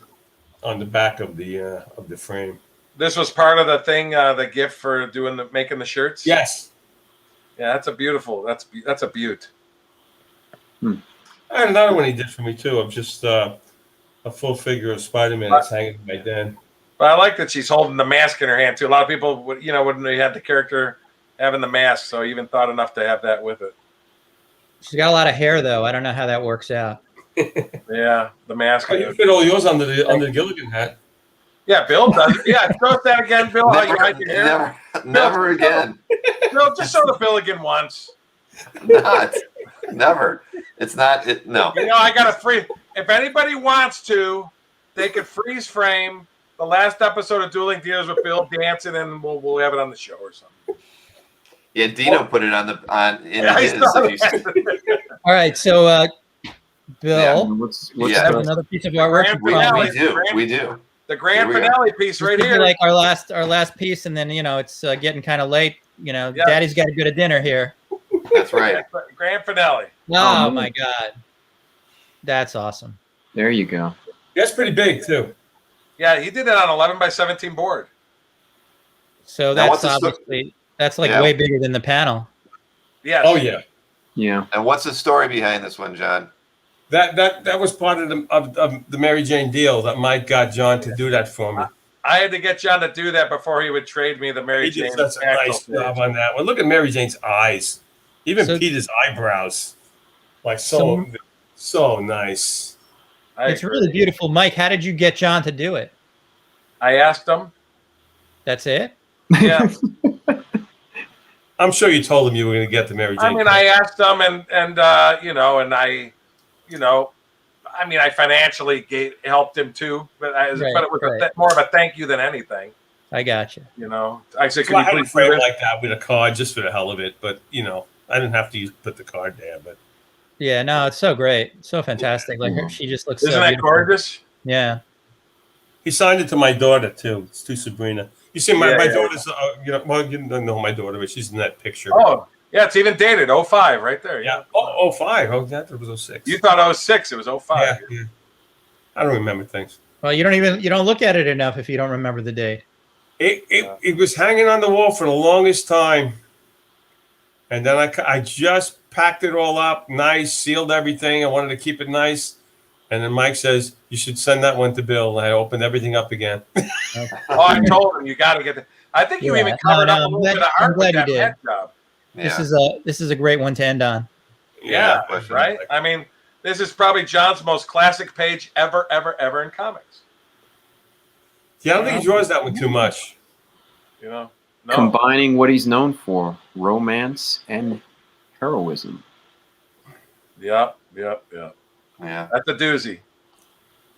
on the back of the frame. This was part of the thing, the gift for making the shirts. Yes. Yeah, that's a beautiful. That's a beaut. I had another one he did for me too. Of just a full figure of Spider-Man that's hanging in my den. But I like that she's holding the mask in her hand too. A lot of people would, when they had the character having the mask, so I even thought enough to have that with it. She's got a lot of hair though. I don't know how that works out. Yeah, the mask. Oh, you fit all yours under the Gilligan hat. Yeah, Bill does. Yeah, show us that again, Bill. How you hide your hair? Never again. Bill, just show the Bill again once. Never. It's not. No. I got a free. If anybody wants to, they could freeze frame the last episode of Dueling Dealers with Bill dancing, and we'll have it on the show or something. Yeah, Dino put it in his. All right, so Bill, What's have another piece of artwork. We do. The grand finale piece right here. Like our last piece, and then it's getting kind of late. Daddy's got to go to dinner here. That's right. Grand finale. Oh my God, that's awesome. There you go. That's pretty big too. Yeah, he did it on 11 by 17 board. So Now, that's what's the sto- obviously that's like Yeah. way bigger than the panel. Yes. Oh yeah, Yeah. And what's the story behind this one, John? that was part of the Mary Jane deal that Mike got John to do that for me. I had to get John to do that before he would trade me the Mary He Jane. did such a nice job on that one. Look at Mary Jane's eyes, even So- Peter's eyebrows, like So- so nice. It's really beautiful. Mike, how did you get John to do it? I asked him. That's it? Yeah. I'm sure you told him you were going to get the Mary Jane. I mean, I asked him, and I mean, I financially helped him too, but it was more of a thank you than anything. I got you. You know, I said, So I had a "Could you frame please?" like that with a card just for the hell of it, but I didn't have to put the card there. But Yeah, no, it's so great. So fantastic. Like she just looks Isn't so that beautiful. gorgeous? Yeah. he signed it to my daughter too. It's to Sabrina. You see, my Yeah. daughter's. Well, you don't know my daughter, but she's in that picture. Oh, yeah, it's even dated 05 right there. yeah. Oh, 05. Oh, that was 06. You thought 06, it was 05. Yeah. I don't remember things. Well, you don't look at it enough if you don't remember the date. It was hanging on the wall for the longest time, and then I just packed it all up, nice, sealed everything. I wanted to keep it nice, and then Mike says you should send that one to Bill. And I opened everything up again. Oh, I told him you got to get the. I think you even covered up a little bit of art with that head job. Yeah. This is a great one to end on. Yeah, right. I mean, this is probably John's most classic page ever in comics. Yeah, I don't think he draws that one too much. You know, Combining what he's known for, romance and heroism. Yep. Yeah. That's a doozy.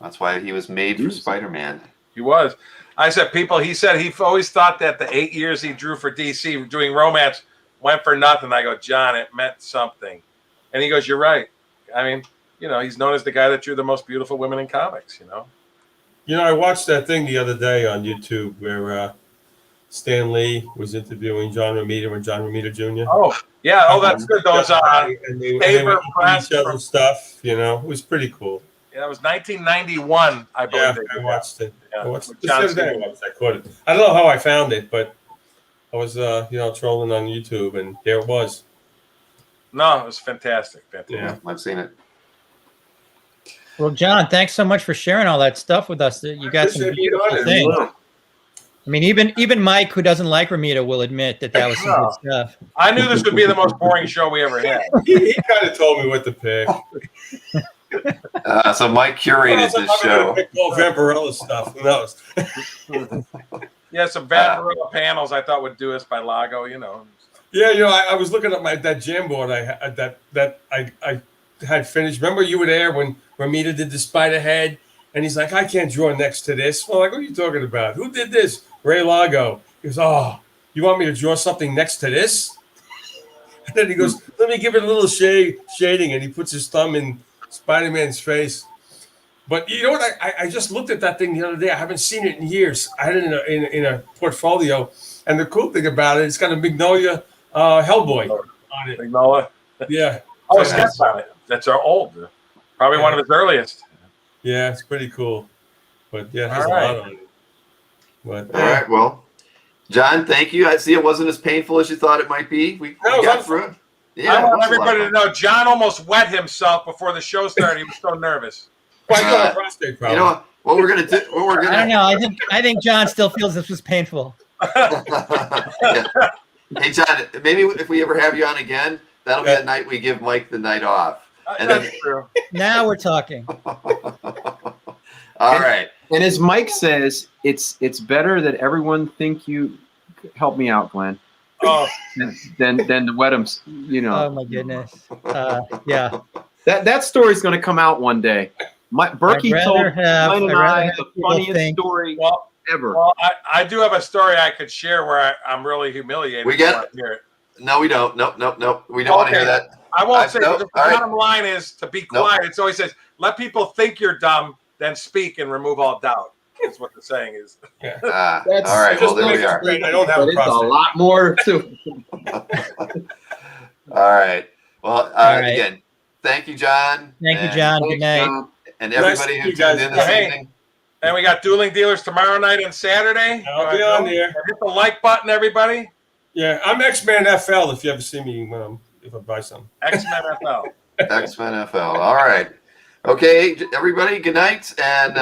That's why he was made for Spider-Man. He was. I said he said he always thought that the 8 years he drew for DC doing romance went for nothing. I go, John, it meant something. And he goes, you're right. I mean, he's known as the guy that drew the most beautiful women in comics, I watched that thing the other day on YouTube where Stan Lee was interviewing John Romita and John Romita Jr. Oh, yeah. Oh, that's good. Those and they paper were press each other's stuff. It was pretty cool. Yeah, it was 1991, I believe. Yeah, I watched it. Yeah. I watched it. John Just the other day I caught it. I don't know how I found it, but I was trolling on YouTube, and there it was. No, it was fantastic. Yeah, I've seen it. Well, John, thanks so much for sharing all that stuff with us. You got some beautiful things. I mean, even Mike, who doesn't like Romita, will admit that was some good stuff. I knew this would be the most boring show we ever had. He kind of told me what to pick. So Mike curated this show. All Vampirella stuff. Who knows? Yeah, some Vampirella panels I thought would do us by Lago, Yeah, I was looking at that jam board I had finished. Remember you were there when Romita did the spider head, and he's like, I can't draw next to this. Well, like, what are you talking about? Who did this? Ray Lago. He goes, oh, you want me to draw something next to this? And then he goes, let me give it a little shading, and he puts his thumb in Spider-Man's face. But you know what? I just looked at that thing the other day. I haven't seen it in years. I had it in a portfolio, and the cool thing about it, it's got a Magnolia Hellboy on it. Magnolia. Yeah. Oh, steps on it. That's our old. Probably one of his earliest. Yeah, it's pretty cool. But yeah, it has a lot on it. But, All right, well, John, thank you. I see it wasn't as painful as you thought it might be. We got through it. Yeah, I want everybody to know John almost wet himself before the show started. He was so nervous. Well, I got a prostate problem. You know what we're gonna do? I don't know. I think John still feels this was painful. Yeah. Hey, John, maybe if we ever have you on again, that'll be the night we give Mike the night off. And That's true. Now we're talking. All right. And as Mike says, it's better that everyone think you help me out, Glenn. Oh, Than to wet him. Oh my goodness. Yeah. That story's going to come out one day. Berkey told Glenn and I the funniest story ever. Well, I do have a story I could share where I'm really humiliated. We get it. No, we don't. Nope. We don't want to hear that. I won't say. No, The bottom line is to be quiet. It always says, "Let people think you're dumb, then speak and remove all doubt." That's what the saying is. All right. Well, there we are. I don't have a prostate. A lot more to. All right. Well, right. Again, thank you, John. Thank you, John. Good night. And everybody who tuned in this evening. And we got Dueling Dealers tomorrow night and Saturday. I'll be on there. Hit the like button, everybody. Yeah, I'm X-Man FL if you ever see me if I buy some. X-Men FL. X-Men FL. All right. Okay, everybody, good night. And